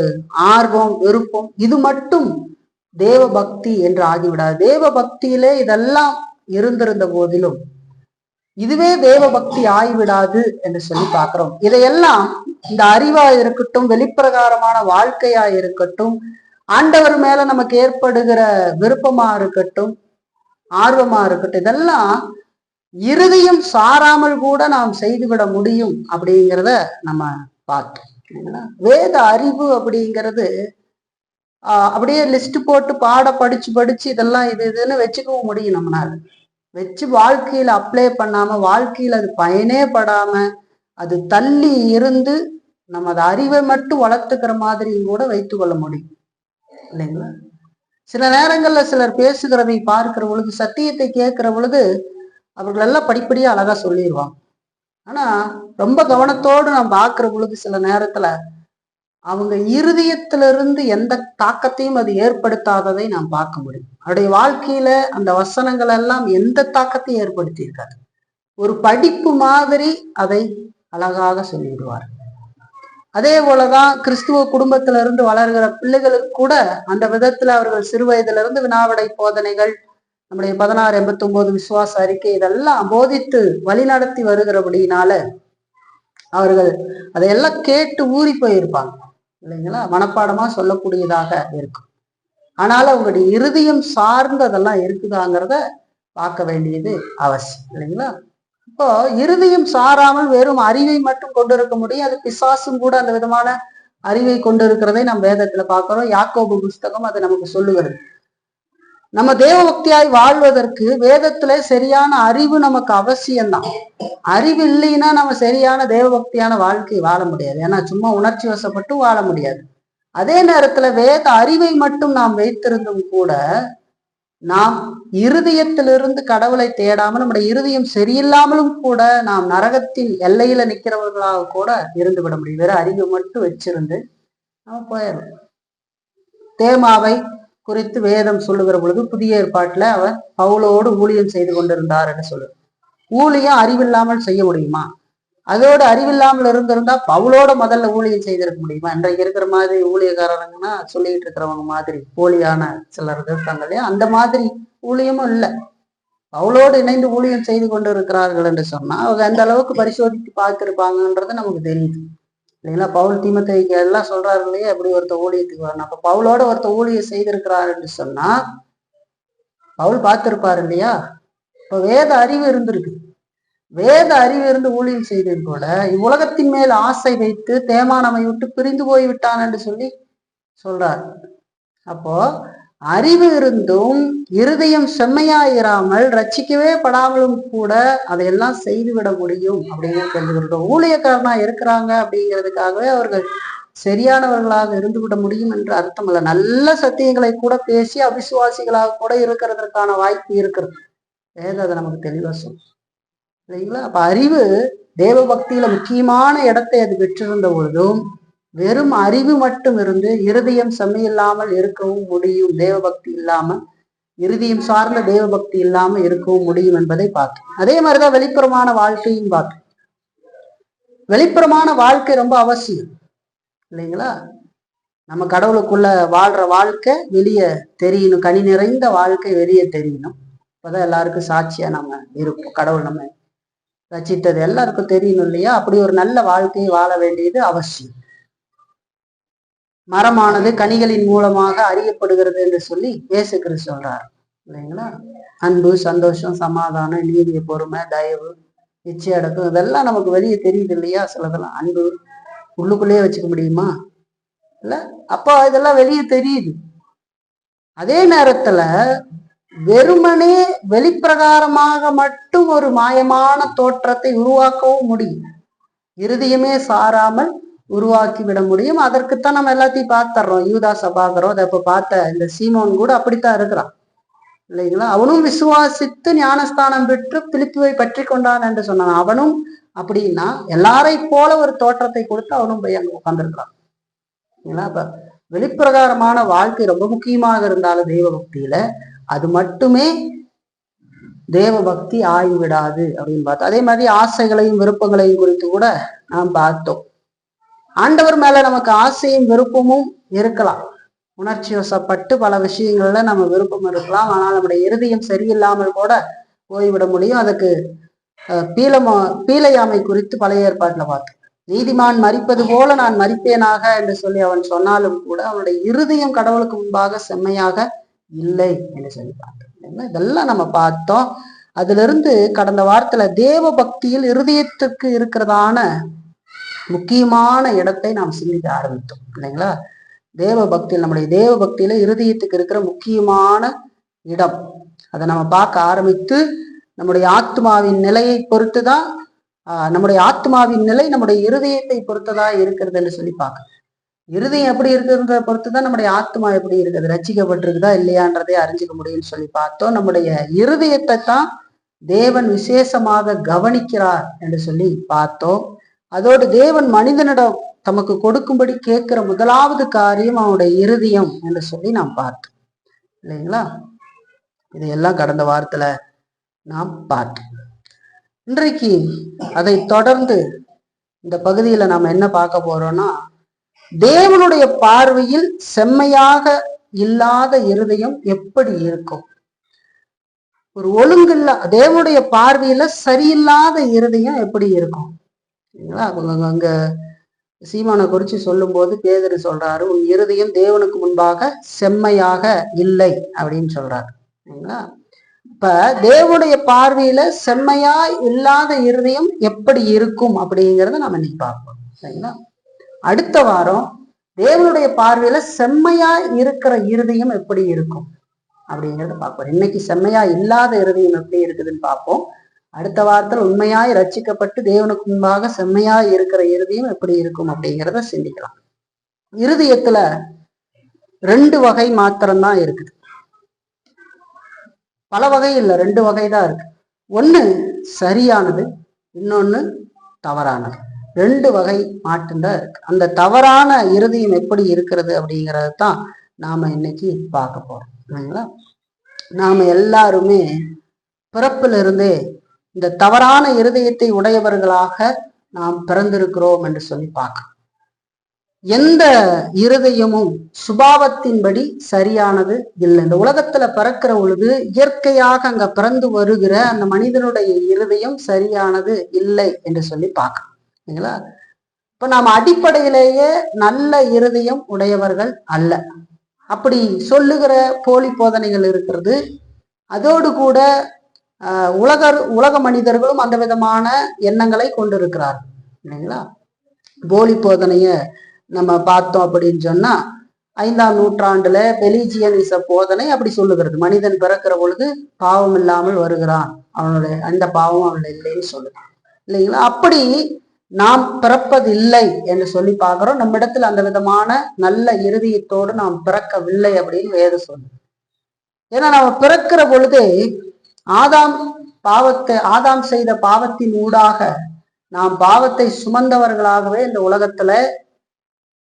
ஆர்வம், விருப்பம், இது மட்டும் தேவ பக்தி என்று ஆகிவிடாது. தேவ பக்தியிலே இதெல்லாம் இருந்திருந்த போதிலும் இதுவே தேவ பக்தி ஆகிவிடாது என்று சொல்லி பார்க்கிறோம். இதையெல்லாம் இந்த அறிவா இருக்கட்டும், வெளிப்பிரகாரமான வாழ்க்கையா இருக்கட்டும், ஆண்டவர் மேல நமக்கு ஏற்படுகிற விருப்பமா இருக்கட்டும், ஆர்வமா இருக்கட்டும், இதெல்லாம் இருதயம் சாராமல் கூட நாம் செய்துவிட முடியும் அப்படிங்கிறத நம்ம பார்த்தோம். வேத அறிவு அப்படிங்கிறது அப்படியே லிஸ்ட் போட்டு படிச்சு இதெல்லாம் இதுன்னு வச்சுக்கவும் முடியும். நம்மளால வச்சு வாழ்க்கையில அப்ளை பண்ணாம, வாழ்க்கையில அது பயனே படாம, அது தள்ளி இருந்து நம்ம அதை அறிவை மட்டும் வளர்த்துக்கிற மாதிரியும் கூட வைத்துக் கொள்ள முடியும், இல்லைங்களா? சில நேரங்கள்ல சிலர் பேசுகிறதை பார்க்கிற பொழுது, சத்தியத்தை கேட்கிற பொழுது அவர்கள் எல்லாம் படிப்படியா அழகா சொல்லிடுவாங்க. ஆனா ரொம்ப கவனத்தோடு நாம் பார்க்கிற பொழுது சில நேரத்துல அவங்க இருதயத்திலிருந்து எந்த தாக்கத்தையும் அது ஏற்படுத்தாததை நாம் பார்க்க முடியும். அவருடைய வாழ்க்கையில அந்த வசனங்கள் எல்லாம் எந்த தாக்கத்தையும் ஏற்படுத்தி இருக்காது. ஒரு படிப்பு மாதிரி அதை அழகாக சொல்லிவிடுவார். அதே போலதான் கிறிஸ்துவ குடும்பத்திலிருந்து வளர்கிற பிள்ளைகளுக்கு கூட அந்த விதத்துல அவர்கள் சிறு வயதிலிருந்து வினாவிடை போதனைகள், நம்முடைய 1689 விசுவாச அறிக்கை, இதெல்லாம் போதித்து வழிநடத்தி வருகிறபடினால அவர்கள் அதையெல்லாம் கேட்டு ஊறி போயிருப்பாங்க, இல்லைங்களா? மனப்பாடமா சொல்லக்கூடியதாக இருக்கும். ஆனாலும் அவங்களுடைய இருதயம் சார்ந்து அதெல்லாம் இருக்குதாங்கிறத பார்க்க வேண்டியது அவசியம், இல்லைங்களா? இப்போ இருதயம் சாராமல் வெறும் அறிவை மட்டும் கொண்டு இருக்க முடியும். அது பிசாசும் கூட அந்த விதமான அறிவை கொண்டு இருக்கிறதை நம்ம வேதத்துல பார்க்கிறோம். யாக்கோபு புஸ்தகம் அது நமக்கு சொல்லுகிறது. நம்ம தேவ பக்தியாய் வாழ்வதற்கு வேதத்துல சரியான அறிவு நமக்கு அவசியம்தான். அறிவு இல்லைன்னா நம்ம சரியான தேவ பக்தியான வாழ்க்கை வாழ முடியாது. ஏன்னா சும்மா உணர்ச்சி வசப்பட்டு வாழ முடியாது. அதே நேரத்துல வேத அறிவை மட்டும் நாம் வைத்திருந்தும் கூட நாம் இருதயத்திலிருந்து கடவுளை தேடாமல், நம்முடைய இருதயம் சரியில்லாமலும் கூட நாம் நரகத்தின் எல்லையில நிக்கிறவர்களாக கூட இருந்து விட முடியும். வேற அறிவை மட்டும் வச்சிருந்து நம்ம போயிடலாம். தேமாவை குறித்து வேதம் சொல்லுகிற பொழுது புதிய ஏற்பாட்டுல அவர் பவுலோடு ஊழியம் செய்து கொண்டிருந்தார் என்று சொல்லுவார். ஊழியம் அறிவில்லாமல் செய்ய முடியுமா? அதோட அறிவில்லாமல் இருந்திருந்தா பவுலோட முதல்ல ஊழியம் செய்திருக்க முடியுமா? இன்றைக்கு இருக்கிற மாதிரி ஊழியக்காரங்கன்னா சொல்லிட்டு இருக்கிறவங்க மாதிரி போலியான சிலர் இருக்காங்க இல்லையா, அந்த மாதிரி ஊழியமும் இல்லை. பவுலோடு இணைந்து ஊழியம் செய்து கொண்டு இருக்கிறார்கள் என்று சொன்னா அவங்க அந்த அளவுக்கு பரிசோதித்து பார்த்திருப்பாங்கன்றது நமக்கு தெரியுது, இல்லைங்களா? பவுல் தீமோத்தேயுக்கு எல்லாம் சொல்றாரு இல்லையா, அப்படி ஒருத்தர் ஊழியத்துக்கு வரணும். அப்ப பவுலோட ஒருத்தர் ஊழியம் செய்திருக்கிறார் என்று சொன்னா பவுல் பார்த்திருப்பாரு இல்லையா? இப்ப வேத அறிவு இருந்திருக்கு. வேத அறிவு இருந்து ஊழியம் செய்தது போல இவ்வுலகத்தின் மேல் ஆசை வைத்து தேமானமை விட்டு பிரிந்து போய்விட்டான் என்று சொல்லி சொல்றார். அப்போ அறிவு இருந்தும் இருதயம் செம்மையாயிராமல் ரட்சிக்கவே படாமலும் கூட அதையெல்லாம் செய்துவிட முடியும் அப்படிங்கிறது தெரிஞ்சுக்கிறோம். ஊழியக்காரனா இருக்கிறாங்க அப்படிங்கிறதுக்காகவே அவர்கள் சரியானவர்களாக இருந்து விட முடியும் என்று அர்த்தம் இல்லை. நல்ல சத்தியங்களை கூட பேசி அவிசுவாசிகளாக கூட இருக்கிறதற்கான வாய்ப்பு இருக்கிறது. வேதம் அதை நமக்கு தெளிவா சொல்லும், இல்லைங்களா? அப்ப அறிவு தேவ பக்தியில முக்கியமான இடத்தை அது பெற்றிருந்த பொழுதும் வெறும் அறிவு மட்டும் இருந்து இருதயம் செம்மையில்லாமல் இருக்கவும் முடியும். தேவ பக்தி இல்லாம, இருதயம் சார்ந்த தேவ பக்தி இல்லாம இருக்கவும் முடியும் என்பதை பார்த்தோம். அதே மாதிரிதான் வெளிப்புறமான வாழ்க்கையும் பார்த்தோம். வெளிப்புறமான வாழ்க்கை ரொம்ப அவசியம், இல்லைங்களா? நம்ம கடவுளுக்குள்ள வாழ்ற வாழ்க்கை வெளியே தெரியணும். கனி நிறைந்த வாழ்க்கை வெளியே தெரியணும். அப்பதான் எல்லாருக்கும் சாட்சியா நம்ம இருப்போம். கடவுள் நம்ம ரச்சித்தது எல்லாருக்கும் தெரியணும் இல்லையா? அப்படி ஒரு நல்ல வாழ்க்கையை வாழ வேண்டியது அவசியம். மரமானது கனிகளின் மூலமாக அறியப்படுகிறது என்று சொல்லி இயேசு கிறிஸ்து சொல்றாரு, இல்லைங்களா? அன்பு, சந்தோஷம், சமாதானம், நீதிய, பொறுமை, தயவு, இச்சை அடக்கம், இதெல்லாம் நமக்கு வெளியே தெரியுது இல்லையா? சிலதெல்லாம் அன்பு உள்ளுக்குள்ளேயே வச்சுக்க முடியுமா? இல்ல. அப்போ இதெல்லாம் வெளியே தெரியுது. அதே நேரத்துல வெறுமனே வெளிப்பிரகாரமாக மட்டும் ஒரு மாயமான தோற்றத்தை உருவாக்கவும் முடியும். இருதயமே சாராமல் உருவாக்கி விட முடியும். அதற்குத்தான் நம்ம எல்லாத்தையும் பார்த்துறோம். யூதாசை பார்க்கிறோம். அதை இப்ப பார்த்த இந்த சீமோன் கூட அப்படித்தான் இருக்கிறான், இல்லைங்களா? அவனும் விசுவாசித்து ஞானஸ்தானம் பெற்று பிலிப்புவை பற்றி கொண்டான் என்று சொன்னான். அவனும் அப்படின்னா எல்லாரை போல ஒரு தோற்றத்தை கொடுத்து அவனும் போய் அங்க உட்கார்ந்துருக்கான். இப்ப வெளிப்பிரகாரமான வாழ்க்கை ரொம்ப முக்கியமாக இருந்தாலும் தெய்வ பக்தியில அது மட்டுமே தேவ பக்தி ஆகிவிடாது அப்படின்னு பார்த்தோம். அதே மாதிரி ஆசைகளையும் விருப்பங்களையும் குறித்து கூட நாம் பார்த்தோம். ஆண்டவர் மேல நமக்கு ஆசையும் விருப்பமும் இருக்கலாம். உணர்ச்சி வசப்பட்டு பல விஷயங்கள்ல நம்ம விருப்பம் இருக்கலாம். ஆனால் நம்முடைய இருதயம் சரியில்லாமல் கூட போய்விட முடியும். அதுக்கு பீலையாமை குறித்து பழைய ஏற்பாட்டுல பார்த்தோம். நீதிமான் மரிப்பது போல நான் மரிப்பேனாக என்று சொல்லி அவன் சொன்னாலும் கூட அவனுடைய இருதயம் கடவுளுக்கு முன்பாக செம்மையாக இல்லை என்று சொல்லி பார்த்தோம். இதெல்லாம் நம்ம பார்த்தோம். அதுல இருந்து கடந்த வாரத்துல தேவ பக்தியில் இருதயத்துக்கு இருக்கிறதான முக்கியமான இடத்தை நாம் சிந்திக்க ஆரம்பித்தோம் இல்லைங்களா? தேவ பக்தியில், நம்முடைய தேவ பக்தியில இருதயத்துக்கு இருக்கிற முக்கியமான இடம் அதை நம்ம பார்க்க ஆரம்பித்து நம்முடைய ஆத்மாவின் நிலையை பொறுத்துதான் நம்முடைய ஆத்மாவின் நிலை நம்முடைய இருதயத்தை பொறுத்ததா இருக்கிறது என்று சொல்லி பார்க்க. இருதயம் எப்படி இருக்கிறத பொறுத்துதான் நம்முடைய ஆத்மா எப்படி இருக்குது, ரட்சிக்கப்பட்டிருக்குதா இல்லையான்றதை அறிஞ்சிக்க முடியும்னு சொல்லி பார்த்தோம். நம்முடைய இருதயத்தை தான் தேவன் விசேஷமாக கவனிக்கிறார் என்று சொல்லி பார்த்தோம். அதோடு தேவன் மனிதனிடம் தமக்கு கொடுக்கும்படி கேட்கிற முதலாவது காரியம் அவனுடைய இருதயம் என்று சொல்லி நாம் பார்த்தோம் இல்லைங்களா? இதையெல்லாம் கடந்த வாரத்துல நாம் பார்த்தோம். இன்றைக்கு அதை தொடர்ந்து இந்த பகுதியில நாம் என்ன பார்க்க போறோம்னா, தேவனுடைய பார்வையில் செம்மையாக இல்லாத இருதயம் எப்படி இருக்கும்? ஒரு ஒழுங்கில்ல தேவனுடைய பார்வையில சரியில்லாத இருதயம் எப்படி இருக்கும்? அங்க சீமானை குறிச்சு சொல்லும் போது பேதுரு சொல்றாரு, உன் இருதயம் தேவனுக்கு முன்பாக செம்மையாக இல்லை அப்படின்னு சொல்றாரு. இப்ப தேவனுடைய பார்வையில செம்மையா இல்லாத இருதயம் எப்படி இருக்கும் அப்படிங்கிறத நம்ம இன்னைக்கு பார்ப்போம் சரிங்களா? அடுத்த வாரம் தேவனுடைய பார்வையில செம்மையா இருக்கிற இருதயம் எப்படி இருக்கும் அப்படிங்கிறத பார்ப்போம். இன்னைக்கு செம்மையா இல்லாத இருதயம் எப்படி இருக்குதுன்னு பார்ப்போம். அடுத்த வாரத்தில் உண்மையாய் ரட்சிக்கப்பட்டு தேவனுக்கு முன்பாக செம்மையாய் இருக்கிற இருதயம் எப்படி இருக்கும் அப்படிங்கிறத சிந்திக்கலாம். இருதயத்துல 2 வகை மாத்திரம்தான் இருக்குது. பல வகை இல்லை, 2 வகை தான் இருக்கு. ஒண்ணு சரியானது, இன்னொன்னு தவறானது. 2 வகை மட்டும்தான் இருக்கு. அந்த தவறான இருதயம் எப்படி இருக்கிறது அப்படிங்கிறது தான் நாம இன்னைக்கு பார்க்க போறோம் இல்லைங்களா? நாம எல்லாருமே பிறப்பிலிருந்தே இந்த தவறான இருதயத்தை உடையவர்களாக நாம் பிறந்திருக்கிறோம் என்று சொல்லி பார்க்க. எந்த இருதயமும் சுபாவத்தின்படி சரியானது இல்லை. இந்த உலகத்துல பிறக்கிற பொழுது இயற்கையாக அங்க பிறந்து வருகிற அந்த மனிதனுடைய இருதயம் சரியானது இல்லை என்று சொல்லி பார்க்கங்களா? இப்ப நாம் அடிப்படையிலேயே நல்ல இருதயம் உடையவர்கள் அல்ல அப்படி சொல்லுகிற போலி போதனைகள் இருக்கிறது. அதோடு கூட உலக மனிதர்களும் அந்த விதமான எண்ணங்களை கொண்டிருக்கிறார்கள் இல்லைங்களா? போலி போதனைய நம்ம பார்த்தோம் அப்படின்னு சொன்னா 5ஆம் நூற்றாண்டுல பெலிஜியனிச போதனை அப்படி சொல்லுகிறது. மனிதன் பிறக்கிற பொழுது பாவம் இல்லாமல் வருகிறான், அவனுடைய அந்த பாவம் அவனுடைய இல்லைன்னு சொல்லுது இல்லைங்களா? அப்படி நாம் பிறப்பதில்லை என்று சொல்லி பார்க்கிறோம். நம்ம இடத்துல அந்த விதமான நல்ல இருதயத்தோடு நாம் பிறக்கவில்லை அப்படின்னு வேதம் சொல்லுது. ஏன்னா நம்ம பிறக்கிற பொழுதே ஆதாம் செய்த பாவத்தின் ஊடாக நாம் பாவத்தை சுமந்தவர்களாகவே இந்த உலகத்துல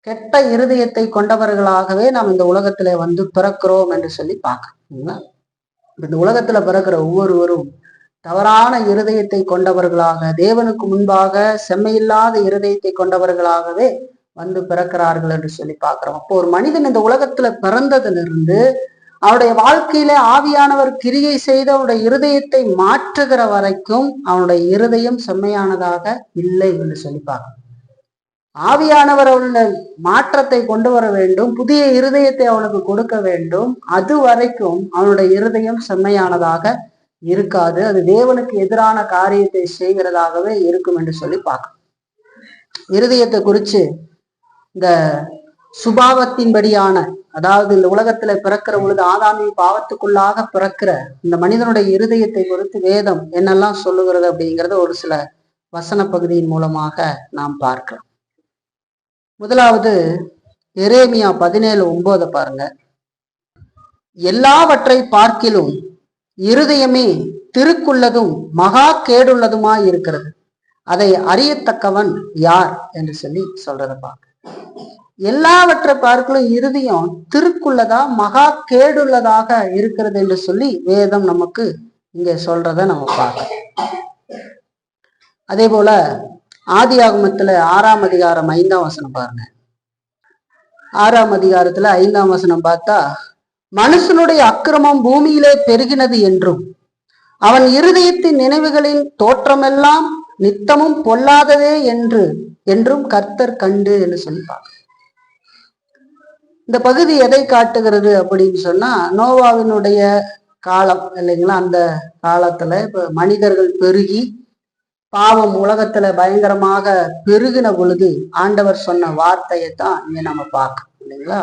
கெட்ட இருதயத்தை கொண்டவர்களாகவே நாம் இந்த உலகத்துல வந்து பிறக்கிறோம் என்று சொல்லி பார்க்கணும். இந்த உலகத்துல பிறக்கிற ஒவ்வொருவரும் தவறான இருதயத்தை கொண்டவர்களாக, தேவனுக்கு முன்பாக செம்மையில்லாத இருதயத்தை கொண்டவர்களாகவே வந்து பிறக்கிறார்கள் என்று சொல்லி பார்க்கிறோம். அப்போ ஒரு மனிதன் இந்த உலகத்துல பிறந்ததிலிருந்து அவனுடைய வாழ்க்கையில ஆவியானவர் கிரியை செய்து அவனுடைய இருதயத்தை மாற்றுகிற வரைக்கும் அவனுடைய இருதயம் செம்மையானதாக இல்லை என்று சொல்லி பார்க்கணும். ஆவியானவர் அவனுடைய மாற்றத்தை கொண்டு வர வேண்டும், புதிய இருதயத்தை அவனுக்கு கொடுக்க வேண்டும். அது வரைக்கும் அவனுடைய இருதயம் செம்மையானதாக இருக்காது. அது தேவனுக்கு எதிரான காரியத்தை செய்கிறதாகவே இருக்கும் என்று சொல்லி பார்க்கணும். இருதயத்தை குறிச்சு இந்த சுபாவத்தின்படியான, அதாவது இந்த உலகத்துல பிறக்கிற பொழுது ஆதாமின் பாவத்துக்குள்ளாக பிறக்கிற இந்த மனிதனுடைய இருதயத்தை குறித்து வேதம் என்னெல்லாம் சொல்லுகிறது அப்படிங்கிறத ஒரு சில வசன பகுதியின் மூலமாக நாம் பார்க்கிறோம். முதலாவது எரேமியா 17:9 பாருங்க. எல்லாவற்றை பார்க்கிலும் இருதயமே திருக்குள்ளதும் மகா கேடுள்ளதுமாய் இருக்கிறது, அதை அறியத்தக்கவன் யார் என்று சொல்லி சொல்றத பார்க்க. எல்லாவற்றை பார்க்கலும் இருதயம் திருக்குள்ளதா மகா கேடுள்ளதாக இருக்கிறது என்று சொல்லி வேதம் நமக்கு இங்க சொல்றத நம்ம பார்க்க. அதே போல ஆதியாகமத்துல 6ஆம் அதிகாரம் 5ஆம் வசனம் பாருங்க. 6ஆம் அதிகாரத்துல 5ஆம் வசனம் பார்த்தா, மனுஷனுடைய அக்கிரமம் பூமியிலே பெருகினது என்றும் அவன் இருதயத்தின் நினைவுகளின் தோற்றமெல்லாம் நித்தமும் பொல்லாததே என்றும் கர்த்தர் கண்டு என்று சொல்லி பார்க்க. இந்த பகுதி எதை காட்டுகிறது அப்படின்னு சொன்னா, நோவாவினுடைய காலம் இல்லைங்களா. அந்த காலத்துல இப்ப மனிதர்கள் பெருகி பாவம் உலகத்துல பயங்கரமாக பெருகின பொழுது ஆண்டவர் சொன்ன வார்த்தையை தான் இங்க நம்ம பார்க்கணும் இல்லைங்களா.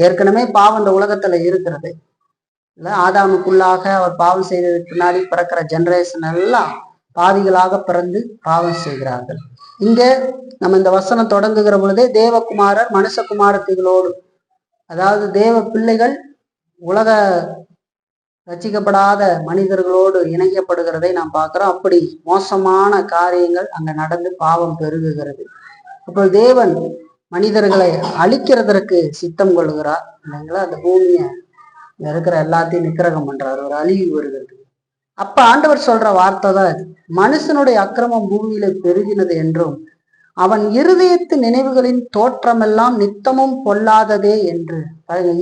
ஏற்கனவே பாவம் இந்த உலகத்துல இருக்கிறது இல்ல. ஆதாமுக்குள்ளாக அவர் பாவம் செய்ததுக்கு பின்னாடி பிறக்கிற ஜெனரேஷன் எல்லாம் பாவிகளாக பிறந்து பாவம் செய்கிறார்கள். இங்க நம்ம இந்த வசனம் தொடங்குகிற பொழுதே தேவகுமாரர் மனுஷகுமாரத்திகளோடு, அதாவது தேவ பிள்ளைகள் உலக ரட்சிக்கப்படாத மனிதர்களோடு இணைக்கப்படுகிறதை நாம் பார்க்கிறோம். அப்படி மோசமான காரியங்கள் அங்க நடந்து பாவம் பெருகுகிறது. அப்போ தேவன் மனிதர்களை அழிக்கிறதற்கு சித்தம் கொள்கிறார் இல்லைங்களா. அந்த பூமியை இருக்கிற எல்லாத்தையும் நிக்கிரகம் பண்றாரு, ஒரு அழிவு வருகிறது. அப்ப ஆண்டவர் சொல்ற வார்த்தை தான் இது, மனுஷனுடைய அக்கிரமம் பூமியில பெருகினது என்றும் அவன் இருதயத்து நினைவுகளின் தோற்றமெல்லாம் நித்தமும் பொல்லாததே என்று.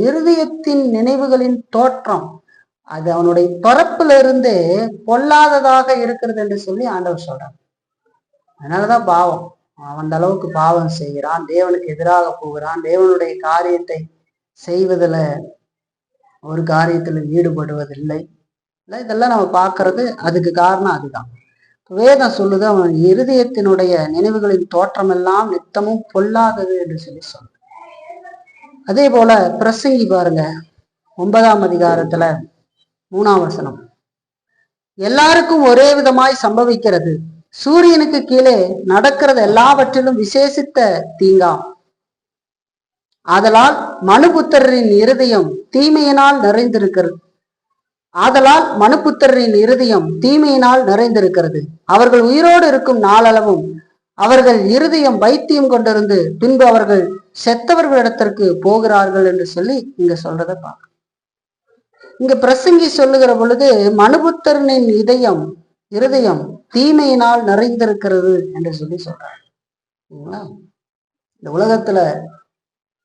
இருதயத்தின் நினைவுகளின் தோற்றம் அது அவனுடைய பிறப்புல இருந்தே பொல்லாததாக இருக்கிறது என்று சொல்லி ஆண்டவர் சொல்றான். அதனாலதான் பாவம், அவன் அந்த அளவுக்கு பாவம் செய்கிறான், தேவனுக்கு எதிராக போகிறான், தேவனுடைய காரியத்தை செய்வதில் ஒரு காரியத்துல ஈடுபடுவதில்லை. இதெல்லாம் நம்ம பார்க்கறது அதுக்கு காரணம் அதுதான். வேதம் சொல்லுது, அவன் இருதயத்தினுடைய நினைவுகளின் தோற்றம் எல்லாம் நித்தமும் பொல்லாதது என்று சொல்லி சொல்ற. அதே போல பிரசங்கி பாருங்க 9ஆம் அதிகாரத்துல 3ஆம் வசனம், எல்லாருக்கும் ஒரே விதமாய் சம்பவிக்கிறது, சூரியனுக்கு கீழே நடக்கிறது எல்லாவற்றிலும் விசேஷித்த தீங்காம். ஆதலால் மனுபுத்திரரின் இருதயம் தீமையினால் நிறைந்திருக்கிறது. அவர்கள் உயிரோடு இருக்கும் நாளளவும் அவர்கள் இருதயம் பைத்தியம் கொண்டிருந்து பின்பு அவர்கள் செத்தவர்களிடத்திற்கு போகிறார்கள் என்று சொல்லி இங்க சொல்றத பார்க்க. இங்க பிரசங்கி சொல்லுகிற பொழுது மனுபுத்திரனின் இருதயம் தீமையினால் நிறைந்திருக்கிறது என்று சொல்லி சொல்றாங்க. இந்த உலகத்துல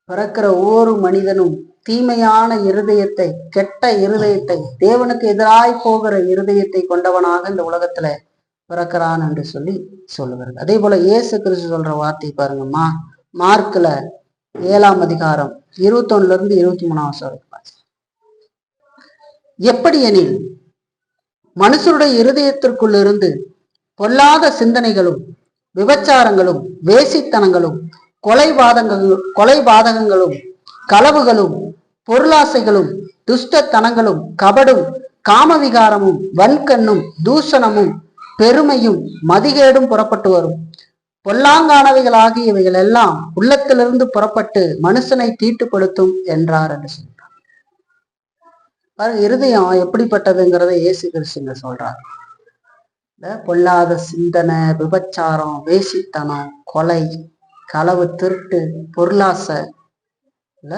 பிறக்கிற ஒவ்வொரு மனிதனும் தீமையான இருதயத்தை, கெட்ட இருதயத்தை, தேவனுக்கு எதிராய் போகிற இருதயத்தை கொண்டவனாக இந்த உலகத்துல பிறக்கிறான் என்று சொல்லி சொல்லுகிறது. அதே போல இயேசு கிறிஸ்து சொல்ற வார்த்தை பாருங்க, மார்க்ல 7ஆம் அதிகாரம் 21 23 வரைக்கும். எப்படி எனில் மனுஷருடைய இருதயத்திற்குள் இருந்து பொல்லாத சிந்தனைகளும் விபச்சாரங்களும் வேசித்தனங்களும் கொலைபாதகங்களும் களவுகளும் பொருளாசைகளும் துஷ்டத்தனங்களும் கபடும் காமவிகாரமும் வன்கண்ணும் தூஷணமும் பெருமையும் மதிகேடும் புறப்பட்டு வரும். பொல்லாங்கானவைகளாகிய இவைகள் எல்லாம் உள்ளத்திலிருந்து புறப்பட்டு மனுஷனை தீட்டுப்படுத்தும் என்றார் என்று சொல்றார். இருதயம் எப்படிப்பட்டதுங்கிறத இயேசு கிறிஸ்து சொல்றார். பொல்லாத சிந்தனை, விபச்சாரம், வேசித்தனம், கொலை, களவு, திருட்டு, பொருளாசை இல்ல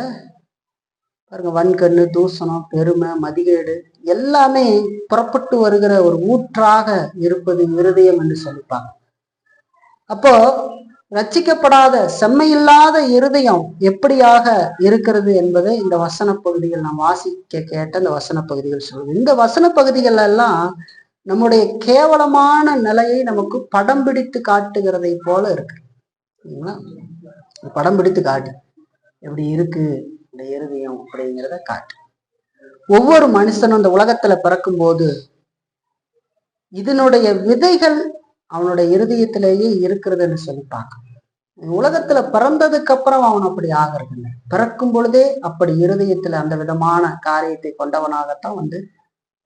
பாருங்க, வன்கண்ணு, தூசணம், பெருமை, மதிகேடு எல்லாமே புறப்பட்டு வருகிற ஒரு ஊற்றாக இருப்பது இருதயம் என்று சொல்லிப்பாங்க. அப்போ ரட்சிக்கப்படாத செம்மையில்லாத இருதயம் எப்படியாக இருக்கிறது என்பதை இந்த வசன பகுதிகள் நாம் வாசிக்க கேட்ட இந்த வசன பகுதிகள் சொல்லுது. இந்த வசன பகுதிகள் எல்லாம் நம்முடைய கேவலமான நிலையை நமக்கு படம் பிடித்து காட்டுகிறதை போல இருக்கு. படம் பிடித்து காட்டு எப்படி இருக்கு இந்த இருதயம் அப்படிங்கிறத காட்டு. ஒவ்வொரு மனுஷனும் இந்த உலகத்துல பிறக்கும் போது இதனுடைய விதைகள் அவனுடைய இருதயத்திலேயே இருக்கிறதுன்னு சொல்லி பார்க்க. உலகத்துல பிறந்ததுக்கு அப்புறம் அவன் அப்படி ஆகிறது இல்லை, பிறக்கும் பொழுதே அப்படி இருதயத்துல அந்த விதமான காரியத்தை கொண்டவனாகத்தான்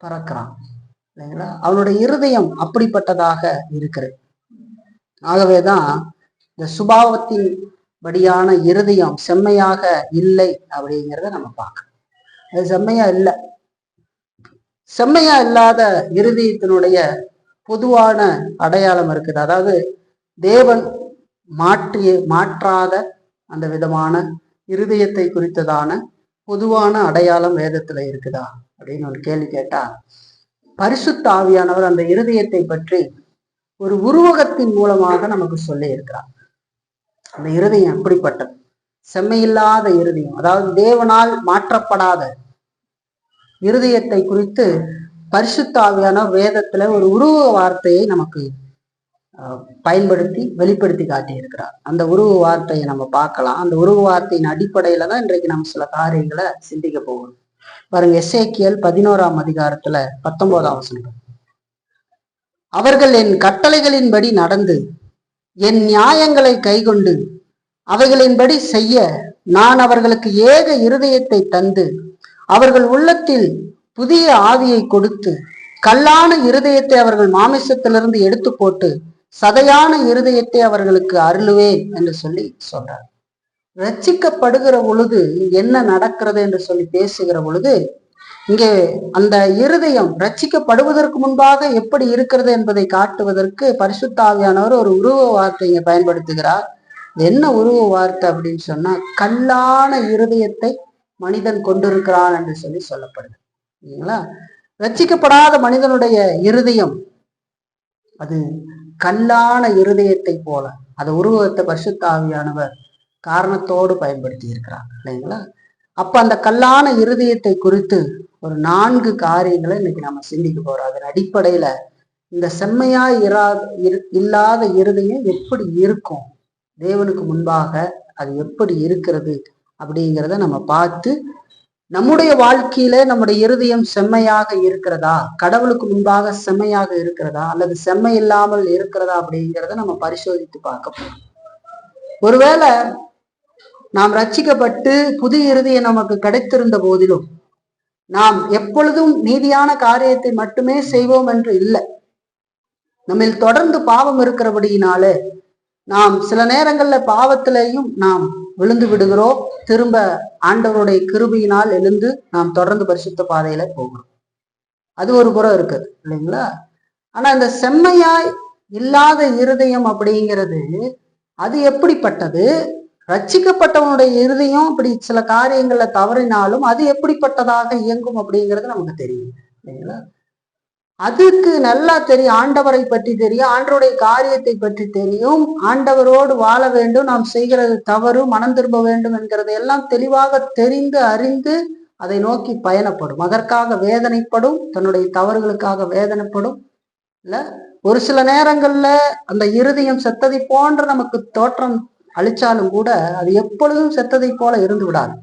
பிறக்கிறான் இல்லைங்களா. அவனுடைய இருதயம் அப்படிப்பட்டதாக இருக்கிறது. ஆகவேதான் இந்த சுபாவத்தின் படியான இருதயம் செம்மையாக இல்லை அப்படிங்கிறத நம்ம பார்க்கணும். அது செம்மையா இல்லை. செம்மையா இல்லாத இருதயத்தினுடைய பொதுவான அடையாளம் இருக்குது. அதாவது தேவன் மாற்றாத அந்த விதமான இருதயத்தை குறித்ததான பொதுவான அடையாளம் வேதத்துல இருக்குதா அப்படின்னு ஒரு கேள்வி கேட்டா, பரிசுத்த ஆவியானவர் அந்த இருதயத்தை பற்றி ஒரு உருவகத்தின் மூலமாக நமக்கு சொல்லி இருக்கிறார். அந்த இருதயம் எப்படிப்பட்டது? செம்மையில்லாத இருதயம், அதாவது தேவனால் மாற்றப்படாத இருதயத்தை குறித்து பரிசுத்த ஆவியானவர் வேதத்துல ஒரு உருவ வார்த்தையை நமக்கு பயன்படுத்தி வெளிப்படுத்தி காட்டி இருக்கிறார். அந்த உருவ வார்த்தையை நம்ம பார்க்கலாம். அந்த உருவ வார்த்தையின் அடிப்படையில தான் இன்றைக்கு நம்ம சில காரியங்களை சிந்திக்க போகணும். பாருங்க, எசேக்கியேல் 11ஆம் அதிகாரத்துல 19ஆம் வசனம். அவர்கள் என் கட்டளைகளின்படி நடந்து என் நியாயங்களை கைக்கொண்டு அவைகளின்படி செய்ய நான் அவர்களுக்கு ஏக இருதயத்தை தந்து அவர்கள் உள்ளத்தில் புதிய ஆவியை கொடுத்து கல்லான இருதயத்தை அவர்கள் மாமிசத்திலிருந்து எடுத்து போட்டு சதையான இருதயத்தை அவர்களுக்கு அருளுவேன் என்று சொல்லி சொல்றார். ரட்சிக்கப்படுகிற பொழுது என்ன நடக்கிறது என்று சொல்லி பேசுகிற பொழுது, இங்கே அந்த இருதயம் ரட்சிக்கப்படுவதற்கு முன்பாக எப்படி இருக்கிறது என்பதை காட்டுவதற்கு பரிசுத்த ஆவியானவர் ஒரு உருவ வார்த்தையை பயன்படுத்துகிறார். என்ன உருவ வார்த்தை அப்படின்னு சொன்னா, கல்லான இருதயத்தை மனிதன் கொண்டிருக்கிறான் என்று சொல்லி சொல்லப்படுது. இல்லைங்களா? ரட்சிக்கப்படாத மனிதனுடைய இருதயம் அது கல்லான இருதயத்தை போல, அந்த உருவத்தை பரிசுத்த ஆவியானவர் காரணத்தோடு பயன்படுத்தி இருக்கிறார். இல்லைங்களா? அப்ப அந்த கல்லான இருதயத்தை குறித்து ஒரு 4 காரியங்களை இன்னைக்கு நம்ம சிந்திக்க போறோம். அதன் அடிப்படையில இந்த செம்மையா இல்லாத இருதயம் எப்படி இருக்கும், தேவனுக்கு முன்பாக அது எப்படி இருக்கிறது அப்படிங்கிறத நம்ம பார்த்து, நம்முடைய வாழ்க்கையில நம்முடைய இருதயம் செம்மையாக இருக்கிறதா, கடவுளுக்கு முன்பாக செம்மையாக இருக்கிறதா, அல்லது செம்மை இல்லாமல் இருக்கிறதா அப்படிங்கிறத நம்ம பரிசோதித்து பார்க்க போறோம். ஒருவேளை நாம் ரட்சிக்கப்பட்டு புது இருதயம் நமக்கு கிடைத்திருந்த போதிலும் நாம் எப்பொழுதும் நீதியான காரியத்தை மட்டுமே செய்வோம் என்று இல்லை. நம்மில் தொடர்ந்து பாவம் இருக்கிறபடியினாலே நாம் சில நேரங்கள்ல பாவத்திலையும் நாம் விழுந்து விடுகிறோம். திரும்ப ஆண்டவருடைய கிருபையினால் எழுந்து நாம் தொடர்ந்து பரிசுத்த பாதையில போகிறோம். அது ஒரு புறம் இருக்குது, இல்லைங்களா? ஆனா இந்த செம்மையாய் இல்லாத இருதயம் அப்படிங்கிறது அது எப்படிப்பட்டது? ரட்சிக்கப்பட்டவனுடைய இருதயம் இப்படி சில காரியங்கள்ல தவறினாலும் அது எப்படிப்பட்டதாக இயங்கும் அப்படிங்கிறது நமக்கு தெரியும், இல்லைங்களா? அதுக்கு நல்லா தெரியும், ஆண்டவரை பற்றி தெரியும், ஆண்டவருடைய காரியத்தை பற்றி தெரியும், ஆண்டவரோடு வாழ வேண்டும், நாம் செய்கிறது தவறு, மனம் திரும்ப வேண்டும் என்கிறதை எல்லாம் தெளிவாக தெரிந்து அறிந்து அதை நோக்கி பயணப்படும். அதற்காக வேதனைப்படும், தன்னுடைய தவறுகளுக்காக வேதனைப்படும். இல்ல, ஒரு சில நேரங்கள்ல அந்த இருதயம் செத்ததை போன்ற நமக்கு தோற்றம் அளிச்சாலும் கூட அது எப்பொழுதும் செத்ததை போல இருந்து விடாது.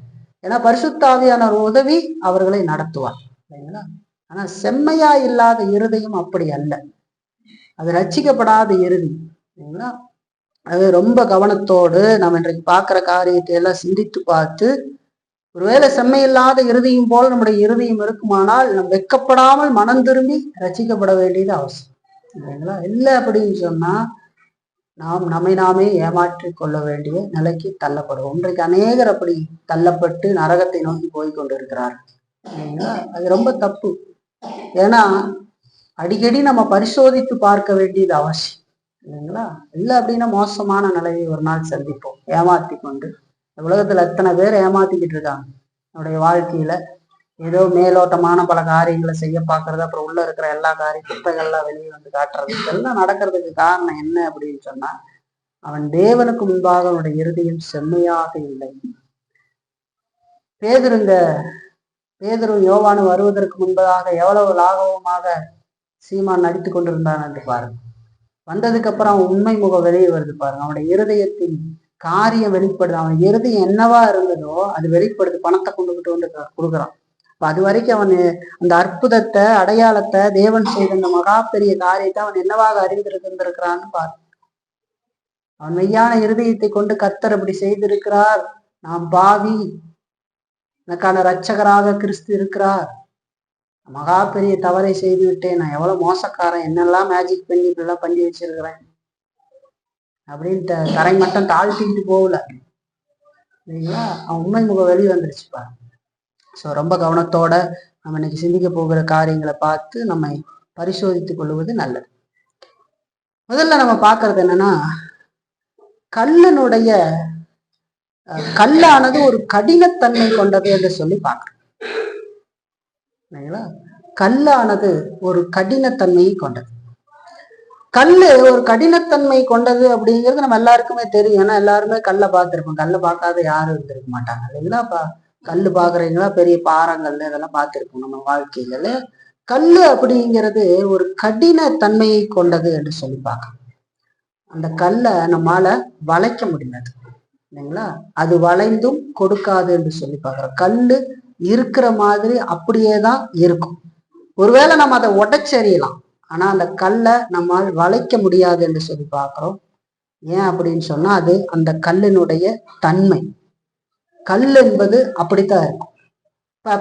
ஏன்னா பரிசுத்த ஆவியானவர் உதவி அவர்களை நடத்துவார், இல்லைங்களா? ஆனா செம்மையா இல்லாத இருதயம் அப்படி அல்ல, அது ரட்சிக்கப்படாத இறுதி, இல்லைங்களா? அது ரொம்ப கவனத்தோடு நம்ம இன்றைக்கு பார்க்கிற காரியத்தை எல்லாம் சிந்தித்து பார்த்து, ஒருவேளை செம்மையில்லாத இருதயம் போல நம்முடைய இருதயம் இருக்குமானால் நம் வெட்கப்படாமல் மனம் திரும்பி ரட்சிக்கப்பட வேண்டியது அவசியம், இல்லைங்களா? இல்லை அப்படின்னு சொன்னா நாம் நம்மை நாமே ஏமாற்றி கொள்ள வேண்டிய நிலைக்கு தள்ளப்படுவோம். இன்றைக்கு அநேகர் அப்படி தள்ளப்பட்டு நரகத்தை நோக்கி போய் கொண்டிருக்கிறார், இல்லைங்களா? அது ரொம்ப தப்பு. ஏன்னா அடிக்கடி நம்ம பரிசோதித்து பார்க்க வேண்டியது அவசியம், இல்லைங்களா? இல்லை அப்படின்னா மோசமான நிலையை ஒரு நாள் சந்திப்போம். ஏமாத்தி கொண்டு உலகத்துல எத்தனை பேர் ஏமாத்திக்கிட்டு இருக்காங்க. நம்முடைய வாழ்க்கையில ஏதோ மேலோட்டமான பல காரியங்களை செய்ய பார்க்கறது, அப்புறம் உள்ள இருக்கிற எல்லா குப்பைகள்லாம் வெளியே வந்து காட்டுறது, இதெல்லாம் நடக்கிறதுக்கு காரணம் என்ன அப்படின்னு சொன்னா, அவன் தேவனுக்கு முன்பாக அவனுடைய இருதயம் செம்மையாக இல்லை. பேதுரும் யோவானும் வருவதற்கு முன்பதாக எவ்வளவு லாகவமாக சீமான் நடித்து கொண்டிருந்தான் என்று பாருங்க. வந்ததுக்கு அப்புறம் அவன் உண்மை முகம் வெளியே வருது பாருங்க. அவனுடைய இருதயத்தின் காரியம் வெளிப்படுது. அவன் இருதயம் என்னவா இருந்ததோ அது வெளிப்படுது. பணத்தை கொண்டுகிட்டு வந்து கொடுக்குறான். அது வரைக்கும் அவன் அந்த அற்புதத்தை, அடையாளத்தை, தேவன் செய்த அந்த மகா பெரிய காரியத்தை அவன் என்னவாக அறிந்திருக்கிறான்னு பாரு. அவன் மெய்யான இருதயத்தை கொண்டு கர்த்தர் அப்படி செய்திருக்கிறார், நாம் பாவி, எனக்கான இரட்சகராக கிறிஸ்து இருக்கிறார், மகா பெரிய தவறை செய்து விட்டேன், நான் எவ்வளவு மோசக்காரன், என்னெல்லாம் மேஜிக் பண்ணி இப்படிலாம் பண்ணி வச்சிருக்கிறேன் அப்படின்ட்டு கரை மட்டும் தாழ்த்திக்கிட்டு போகல, இல்லைங்களா? அவன் உண்மை முகம் வெளியே வந்துருச்சுப்பா. ஸோ ரொம்ப கவனத்தோட நம்ம இன்னைக்கு சிந்திக்க போகிற காரியங்களை பார்த்து நம்மை பரிசோதித்துக் கொள்வது நல்லது. முதல்ல நம்ம பார்க்கறது என்னன்னா, கல்லானது ஒரு கடினத்தன்மை கொண்டது என்று சொல்லி பார்க்கிறோம். கல்லானது ஒரு கடினத்தன்மையை கொண்டது. கல்லு ஒரு கடினத்தன்மை கொண்டது அப்படிங்கிறது நம்ம எல்லாருக்குமே தெரியும். ஏன்னா எல்லாருமே கல்லை பார்த்துருப்போம். கல்லை பார்க்காத யாரும் இருந்திருக்க மாட்டாங்க இல்லைங்களா? கல்லு பாக்குறீங்களா? பெரிய பாறாங்கல் இதெல்லாம் பார்த்துருப்போம் நம்ம வாழ்க்கையில. கல்லு அப்படிங்கிறது ஒரு கடின தன்மையை கொண்டது என்று சொல்லி பார்க்கணும். அந்த கல்லை நம்மால வளைக்க முடியாது இல்லைங்களா? அது வளைந்தும் கொடுக்காது என்று சொல்லி பார்க்கிறோம். கல்லு இருக்கிற மாதிரி அப்படியேதான் இருக்கும். ஒருவேளை நம்ம அதை உடைச்செறியலாம், ஆனா அந்த கல்லை நம்மால் வளைக்க முடியாது என்று சொல்லி பார்க்கிறோம். ஏன் அப்படின்னு சொன்னா, அது அந்த கல்லினுடைய தன்மை. கல் என்பது அப்படித்தான் இருக்கும்.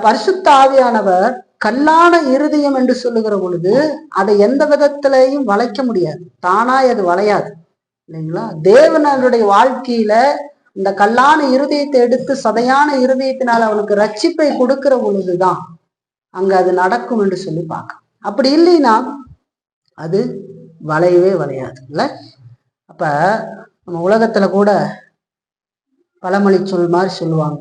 பரிசுத்த ஆவியானவர் கல்லான இருதயம் என்று சொல்லுகிற பொழுது அதை எந்த விதத்திலையும் வளைக்க முடியாது, தானாய் அது வளையாது இல்லைங்களா? தேவனுடைய வாழ்க்கையில இந்த கல்லான இருதயத்தை எடுத்து சதையான இருதயத்தினால் அவனுக்கு ரட்சிப்பை கொடுக்கிற பொழுதுதான் அங்க அது நடக்கும் என்று சொல்லி பார்க்க. அப்படி இல்லைன்னா அது வளையவே வளையாது இல்ல. அப்ப நம்ம உலகத்துல கூட பழமொழி சொல் மாதிரி சொல்லுவாங்க,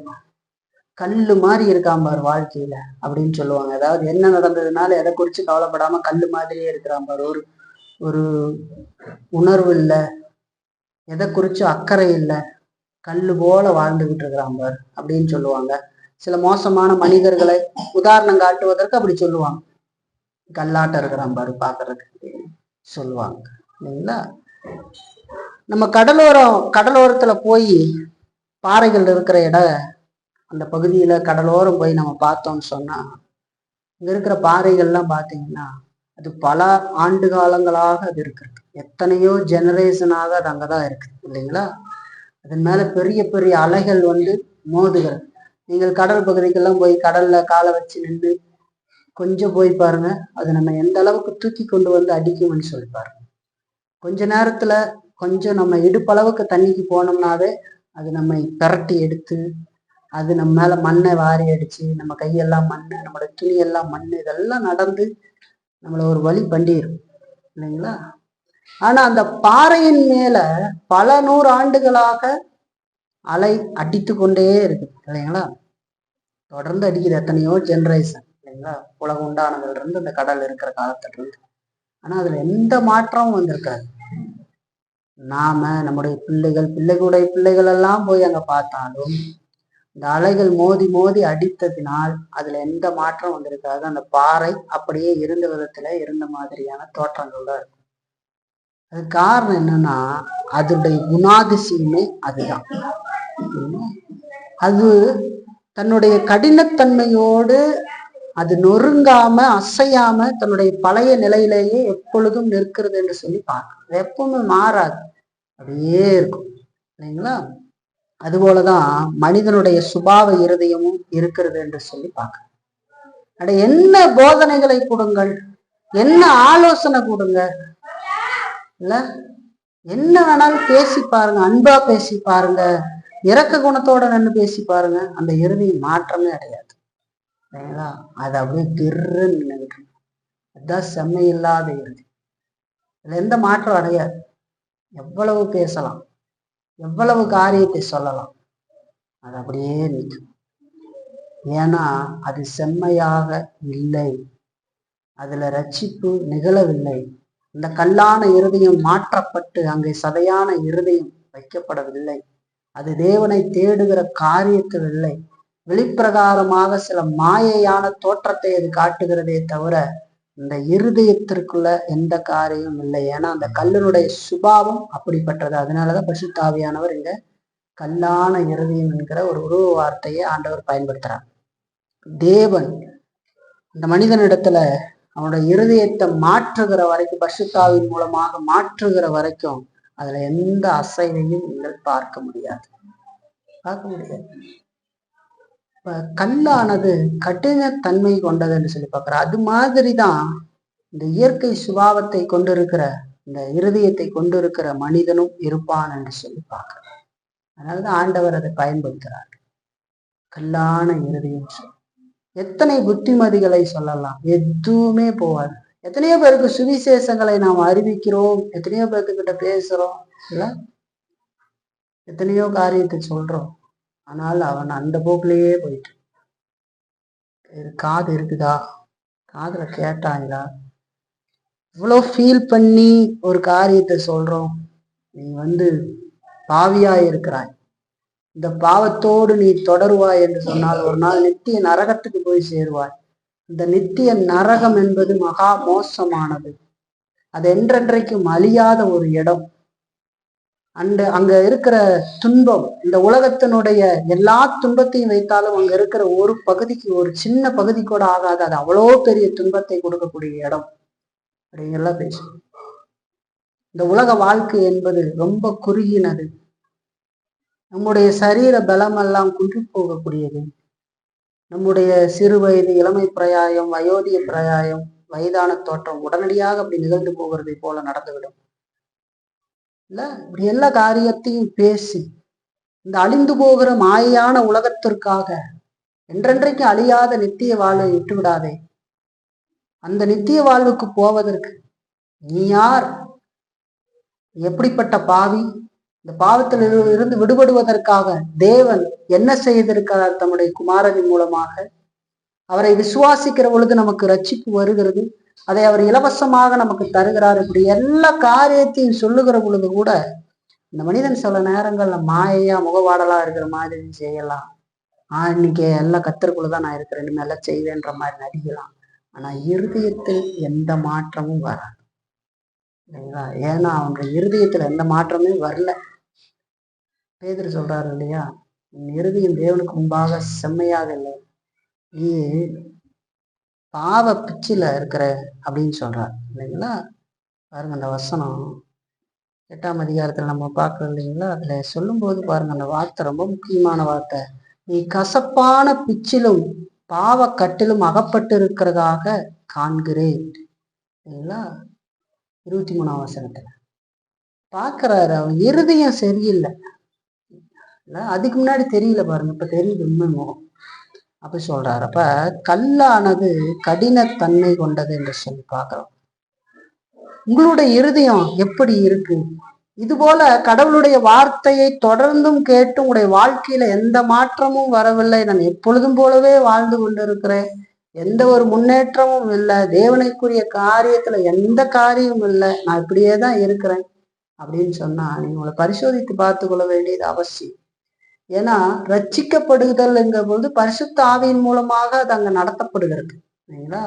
கல்லு மாதிரி இருக்காம்பார் வாழ்க்கையில அப்படின்னு சொல்லுவாங்க. அதாவது என்ன நடந்ததுனால எதை குறிச்சு கவலைப்படாம கல்லு மாதிரியே இருக்கிறாம்பார். ஒரு உணர்வு இல்லை, எதை குறிச்சு அக்கறை இல்லை, கல்லு போல வாழ்ந்துகிட்டு இருக்கிறாம்பார் அப்படின்னு சொல்லுவாங்க. சில மோசமான மனிதர்களை உதாரணம் காட்டுவதற்கு அப்படி சொல்லுவாங்க, கல்லாட்டம் இருக்கிறாம்பாரு பாக்குறதுக்கு சொல்லுவாங்க இல்லைங்களா? நம்ம கடலோரத்துல போய் பாறைகள் இருக்கிற அந்த பகுதியில கடலோரம் போய் நம்ம பார்த்தோம்னு சொன்னா, இங்க இருக்கிற பாறைகள்லாம் பார்த்தீங்கன்னா அது பல ஆண்டு காலங்களாக அது இருக்கிறது. எத்தனையோ ஜெனரேஷனாக அது அங்கதான் இருக்கு இல்லைங்களா? அதன் மேல பெரிய பெரிய அலைகள் மோதுகிறது. நீங்கள் கடல் பகுதிக்கெல்லாம் போய் கடல்ல காலை வச்சு நின்று கொஞ்சம் போய் பாருங்க, அது நம்ம எந்த அளவுக்கு தூக்கி கொண்டு அடிக்கும்னு சொல்லி பாருங்க. கொஞ்ச நேரத்துல கொஞ்சம் நம்ம இடுப்பளவுக்கு தண்ணிக்கு போனோம்னாவே அது நம்மை பிரட்டி எடுத்து அது நம்ம மேல மண்ணை வாரி அடிச்சு நம்ம கையெல்லாம் மண்ணு, நம்மளோட துணியெல்லாம் மண்ணு, இதெல்லாம் நடந்து நம்மளை ஒரு வழி பண்ணிடும் இல்லைங்களா? ஆனா அந்த பாறையின் மேல பல 100 ஆண்டுகளாக அலை அடித்து கொண்டே இருக்கு இல்லைங்களா? தொடர்ந்து அடிக்குது, எத்தனையோ ஜெனரேஷன் இல்லைங்களா? உலகம் உண்டானதுல இருந்து இந்த கடல் இருக்கிற காலத்துல இருந்து. ஆனா அதுல எந்த மாற்றமும் வந்திருக்காது. நாம நம்முடைய பிள்ளைகளுடைய பிள்ளைகள் எல்லாம் போய் அங்க பார்த்தாலும் இந்த அலைகள் மோதி மோதி அடித்ததினால் அதுல எந்த மாற்றம் வந்திருக்காது. அந்த பாறை அப்படியே இருந்த விதத்துல இருந்த மாதிரியான தோற்றங்கள் தான் இருக்கும். அது காரணம் என்னன்னா, அதனுடைய குணாதிசயமே அதுதான். அது தன்னுடைய கடினத்தன்மையோடு அது நொறுங்காம அசையாம தன்னுடைய பழைய நிலையிலேயே எப்பொழுதும் நிற்கிறது என்று சொல்லி பார்க்கணும். எப்பவுமே மாறாது, அப்படியே இருக்கும் இல்லைங்களா? அதுபோலதான் மனிதனுடைய சுபாவ இருதயமும் இருக்கிறது என்று சொல்லி பார்க்கணும். அட என்ன போதனைகளை கொடுங்கள், என்ன ஆலோசனை கொடுங்க இல்ல, என்ன வேணாலும் பேசி பாருங்க, அன்பா பேசி பாருங்க, இரக்க குணத்தோட நின்று பேசி பாருங்க, அந்த இருதயம் மாற்றமே அடையாது சரிங்களா? அது அப்படியே கிருன்னு நின்றுட்டு, அதுதான் செம்மையில்லாத இறுதி. அதுல எந்த மாற்றம் அடையாது. எவ்வளவு பேசலாம், எவ்வளவு காரியத்தை சொல்லலாம், அது அப்படியே நிற்கும். ஏன்னா அது செம்மையாக இல்லை, அதுல ரட்சிப்பு நிகழவில்லை. இந்த கல்லான இருதயம் மாற்றப்பட்டு அங்கே சதையான இருதயம் வைக்கப்படவில்லை. அது தேவனை தேடுகிற காரியத்தில் இல்லை, வெளிப்பிரகாரமாக சில மாயையான தோற்றத்தை அது காட்டுகிறதே தவிர இந்த இருதயத்திற்குள்ள எந்த காரியமும் இல்லை. ஏன்னா அந்த கல்லினுடைய சுபாவம் அப்படிப்பட்டது. அதனாலதான் பரிசுத்த ஆவியானவர் இங்க கல்லான இருதயம் என்கிற ஒரு உருவ வார்த்தையை ஆண்டவர் பயன்படுத்துறார். தேவன் இந்த மனிதனிடத்துல அவனோட இருதயத்தை மாற்றுகிற வரைக்கும், பரிசுத்த ஆவியின் மூலமாக மாற்றுகிற வரைக்கும் அதுல எந்த அசைவையும் நீங்கள் பார்க்க முடியாது. இப்ப கல்லானது கடினத்தன்மை கொண்டது என்று சொல்லி பார்க்கிற அது மாதிரிதான் இந்த இயற்கை சுபாவத்தை கொண்டிருக்கிற இந்த இருதயத்தை கொண்டிருக்கிற மனிதனும் இருப்பான் என்று சொல்லி பார்க்கிறோம். அதனாலதான் ஆண்டவர் அதை பயன்படுத்துறார், கல்லான இருதயம். எத்தனை புத்திமதிகளை சொல்லலாம், எதுவுமே போகாது. எத்தனையோ பேருக்கு சுவிசேஷங்களை நாம் அறிவிக்கிறோம், எத்தனையோ பேர்த்துக்கிட்ட பேசுறோம், இல்ல எத்தனையோ காரியத்தை சொல்றோம். ஆனால் அவன் அந்த போக்குலயே போயிட்டு, காது இருக்குதா, காதுல கேட்டாங்களா, இவ்வளோ ஃபீல் பண்ணி ஒரு காரியத்தை சொல்றோம். நீ பாவியா இருக்கிறாய், இந்த பாவத்தோடு நீ தொடருவாய் என்று சொன்னால் ஒரு நாள் நித்திய நரகத்துக்கு போய் சேருவாய். இந்த நித்திய நரகம் என்பது மகா மோசமானது. அது என்றென்றைக்கும் அழியாத ஒரு இடம். அங்க இருக்கிற துன்பம், இந்த உலகத்தினுடைய எல்லா துன்பத்தையும் வைத்தாலும் அங்க இருக்கிற ஒரு பகுதிக்கு, ஒரு சின்ன பகுதி கூட ஆகாது. அது அவ்வளோ பெரிய துன்பத்தை கொடுக்கக்கூடிய இடம் அப்படிங்கெல்லாம் பேசும். இந்த உலக வாழ்க்கை என்பது ரொம்ப குறுகினது. நம்முடைய சரீர பலமெல்லாம் குன்றி போகக்கூடியது. நம்முடைய சிறு வயது, இளமை பிரயாயம், வயோதிக பிரயாயம், வயதான தோற்றம் உடனடியாக அப்படி நிகழ்ந்து போகிறதை போல நடந்துவிடும். இல்ல, இப்படி எல்லா காரியத்தையும் பேசி இந்த அழிந்து போகிற மாயான உலகத்திற்காக என்றென்றைக்கு அழியாத நித்திய வாழ்வை விட்டு விடாதே. அந்த நித்திய வாழ்வுக்கு போவதற்கு நீ யார், எப்படிப்பட்ட பாவி, இந்த பாவத்தில் இருந்து விடுபடுவதற்காக தேவன் என்ன செய்திருக்கிறார் தம்முடைய குமாரனின் மூலமாக. அவரை விசுவாசிக்கிற பொழுது நமக்கு ரட்சிப்பு வருகிறது, அதை அவர் இலவசமாக நமக்கு தருகிறார். இப்படி எல்லா காரியத்தையும் சொல்லுகிற பொழுது கூட இந்த மனிதன் சில நேரங்கள்ல மாயையா முகவாடலா இருக்கிற மாதிரி செய்யலாம். இன்னைக்கு எல்லாம் கத்தருக்குள்ளதான் நான் இருக்கிறேன், இனிமே எல்லாம் செய்வேன்ற மாதிரி நடிக்கலாம். ஆனா இருதயத்தில் எந்த மாற்றமும் வராது, இல்லைங்களா? ஏன்னா அவனுடைய இருதயத்துல எந்த மாற்றமே வரல. பேதுரு சொல்றாரு இல்லையா, இருதயம் தேவனுக்கு முன்பாக செம்மையாக இல்லை, நீ பாவ பிச்சில இருக்கிற அப்படின்னு சொல்றார், இல்லைங்களா? பாருங்க அந்த வசனம் 8ஆம் அதிகாரத்துல நம்ம பார்க்கறோம் இல்லைங்களா, அதுல சொல்லும் போது பாருங்க அந்த வார்த்தை ரொம்ப முக்கியமான வார்த்தை. நீ கசப்பான பிச்சிலும் பாவ கட்டிலும் அகப்பட்டு இருக்கிறதாக காண்கிறேன், இல்லைங்களா? 23ஆம் வசனத்துல பாக்குறாரு, அவன் இருதயம் சரியில்லை. அதுக்கு முன்னாடி தெரியல பாருங்க, இப்ப தெரியுது உண்மை முகம். அப்படி சொல்றாரு. அப்ப கல்லானது கடினத்தன்மை கொண்டது என்று சொல்லி பார்க்கிறோம். உங்களுடைய இருதயம் எப்படி இருக்கு? இது போல கடவுளுடைய வார்த்தையை தொடர்ந்தும் கேட்டு உங்களுடைய வாழ்க்கையில எந்த மாற்றமும் வரவில்லை, நான் எப்பொழுதும் போலவே வாழ்ந்து கொண்டிருக்கிறேன், எந்த ஒரு முன்னேற்றமும் இல்லை, தேவனைக்குரிய காரியத்துல எந்த காரியமும் இல்லை, நான் இப்படியேதான் இருக்கிறேன் அப்படின்னு சொன்னா நீங்க உங்களை பரிசோதித்து பார்த்து கொள்ள வேண்டியது அவசியம். ஏன்னா ரட்சிக்கப்படுதல்ங்கிற பொழுது பரிசுத்த ஆவியின் மூலமாக அது அங்க நடத்தப்படுகிறது, இல்லைங்களா?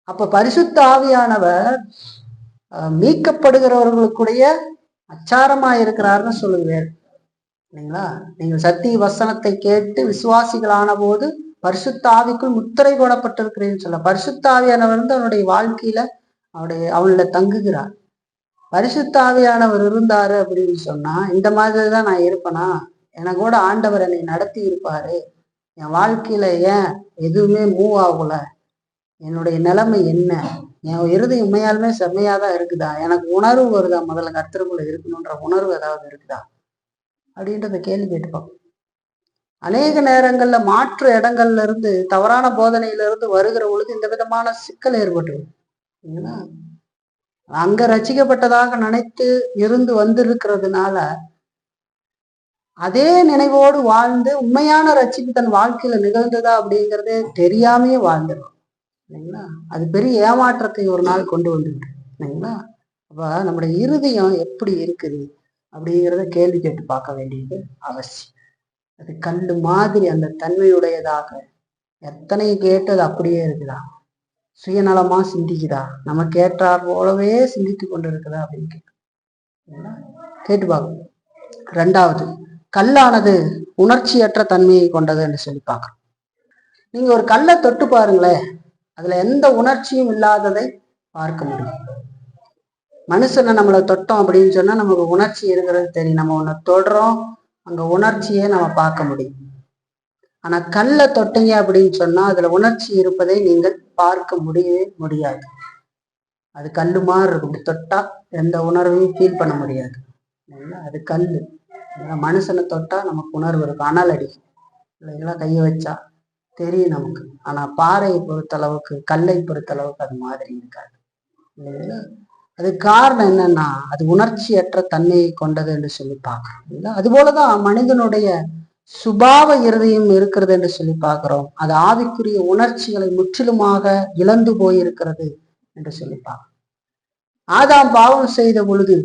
அப்ப பரிசுத்த ஆவியானவர் மீட்கப்படுகிறவர்களுக்குடைய அச்சாரமா இருக்கிறாருன்னு சொல்லுவேன், இல்லைங்களா? நீங்கள் சத்திய வசனத்தை கேட்டு விசுவாசிகளான போது பரிசுத்த ஆவிக்குள் முத்திரை போடப்பட்டிருக்கிறேன்னு சொல்ல, பரிசுத்த ஆவியானவர் அவனுடைய வாழ்க்கையில அவனுடைய தங்குகிறார். பரிசுத்த ஆவியானவர் இருந்தாரு அப்படின்னு சொன்னா இந்த மாதிரிதான் நான் இருப்பேனா, எனக்கு கூட ஆண்டவர் என்னை நடத்தி இருப்பாரு, என் வாழ்க்கையில ஏன் எதுவுமே மூவ் ஆகல, என்னுடைய நிலைமை என்ன, என் இருதயம் உண்மையாலுமே செம்மையாதான் இருக்குதா, எனக்கு உணர்வு வருதா, முதல்ல கர்த்தருக்குள்ள இருக்கணும்ன்ற உணர்வு ஏதாவது இருக்குதா அப்படின்றத கேள்வி கேட்டுப்பாங்க. அநேக நேரங்கள்ல மாற்று இடங்கள்ல இருந்து தவறான போதனையில இருந்து வருகிற பொழுது இந்த விதமான சிக்கல் ஏற்பட்டு, அங்க ரசிக்கப்பட்டதாக நினைத்து இருந்து வந்திருக்கிறதுனால அதே நினைவோடு வாழ்ந்து உண்மையான ரட்சிப்பு தன் வாழ்க்கையில நிகழ்ந்ததா அப்படிங்கிறதே தெரியாமையே வாழ்ந்துடும், இல்லைங்களா? அது பெரிய ஏமாற்றத்தை ஒரு நாள் கொண்டு வந்துவிட்டு, இல்லைங்களா? அப்ப நம்முடைய இருதயம் எப்படி இருக்குது அப்படிங்கிறத கேள்வி கேட்டு பார்க்க வேண்டியது அவசியம். அது கல்லு மாதிரி அந்த தன்மையுடையதாக எத்தனை கேட்டு அது அப்படியே இருக்குதா, சுயநலமா சிந்திக்குதா, நம்ம கேட்டார் போலவே சிந்தித்து கொண்டு இருக்குதா அப்படின்னு கேட்டு பார்க்கணும். ரெண்டாவது, கல்லானது உணர்ச்சியற்ற தன்மையை கொண்டது என்று சொல்லி பார்க்கணும். நீங்க ஒரு கல்லை தொட்டு பாருங்களேன், அதுல எந்த உணர்ச்சியும் இல்லாததை பார்க்க முடியும். மனுஷனை நம்மளை தொட்டோம் அப்படின்னு சொன்னா நமக்கு உணர்ச்சி இருக்கிறது தெரியும், நம்ம ஒண்ணு தொடுறோம், அங்க உணர்ச்சியை நம்ம பார்க்க முடியும். ஆனா கல்லை தொட்டீங்க அப்படின்னு சொன்னா அதுல உணர்ச்சி இருப்பதை நீங்கள் பார்க்க முடியவே முடியாது. அது கல்லு மாதிரி இருக்கும், தொட்டா எந்த உணர்வையும் ஃபீல் பண்ண முடியாது, அது கல்லு. மனுஷனை தொட்டா நமக்கு உணர்வு இருக்கும், அனல் அடிக்கும், இல்லைங்களா? கையை வச்சா தெரியும் நமக்கு. ஆனா பாறையை பொறுத்தளவுக்கு, கல்லை பொறுத்தளவுக்கு அது மாதிரி இருக்காது இல்லைங்களா? அது காரணம் என்னன்னா, அது உணர்ச்சியற்ற தன்மையை கொண்டது என்று சொல்லி பார்க்கிறோம். அது போலதான் மனிதனுடைய சுபாவ இருதயம் இருக்கிறது என்று சொல்லி பார்க்கிறோம். அது ஆவிக்குரிய உணர்ச்சிகளை முற்றிலுமாக இழந்து போயிருக்கிறது என்று சொல்லி பார்க்கிறோம். ஆதாம் பாவம் செய்த பொழுது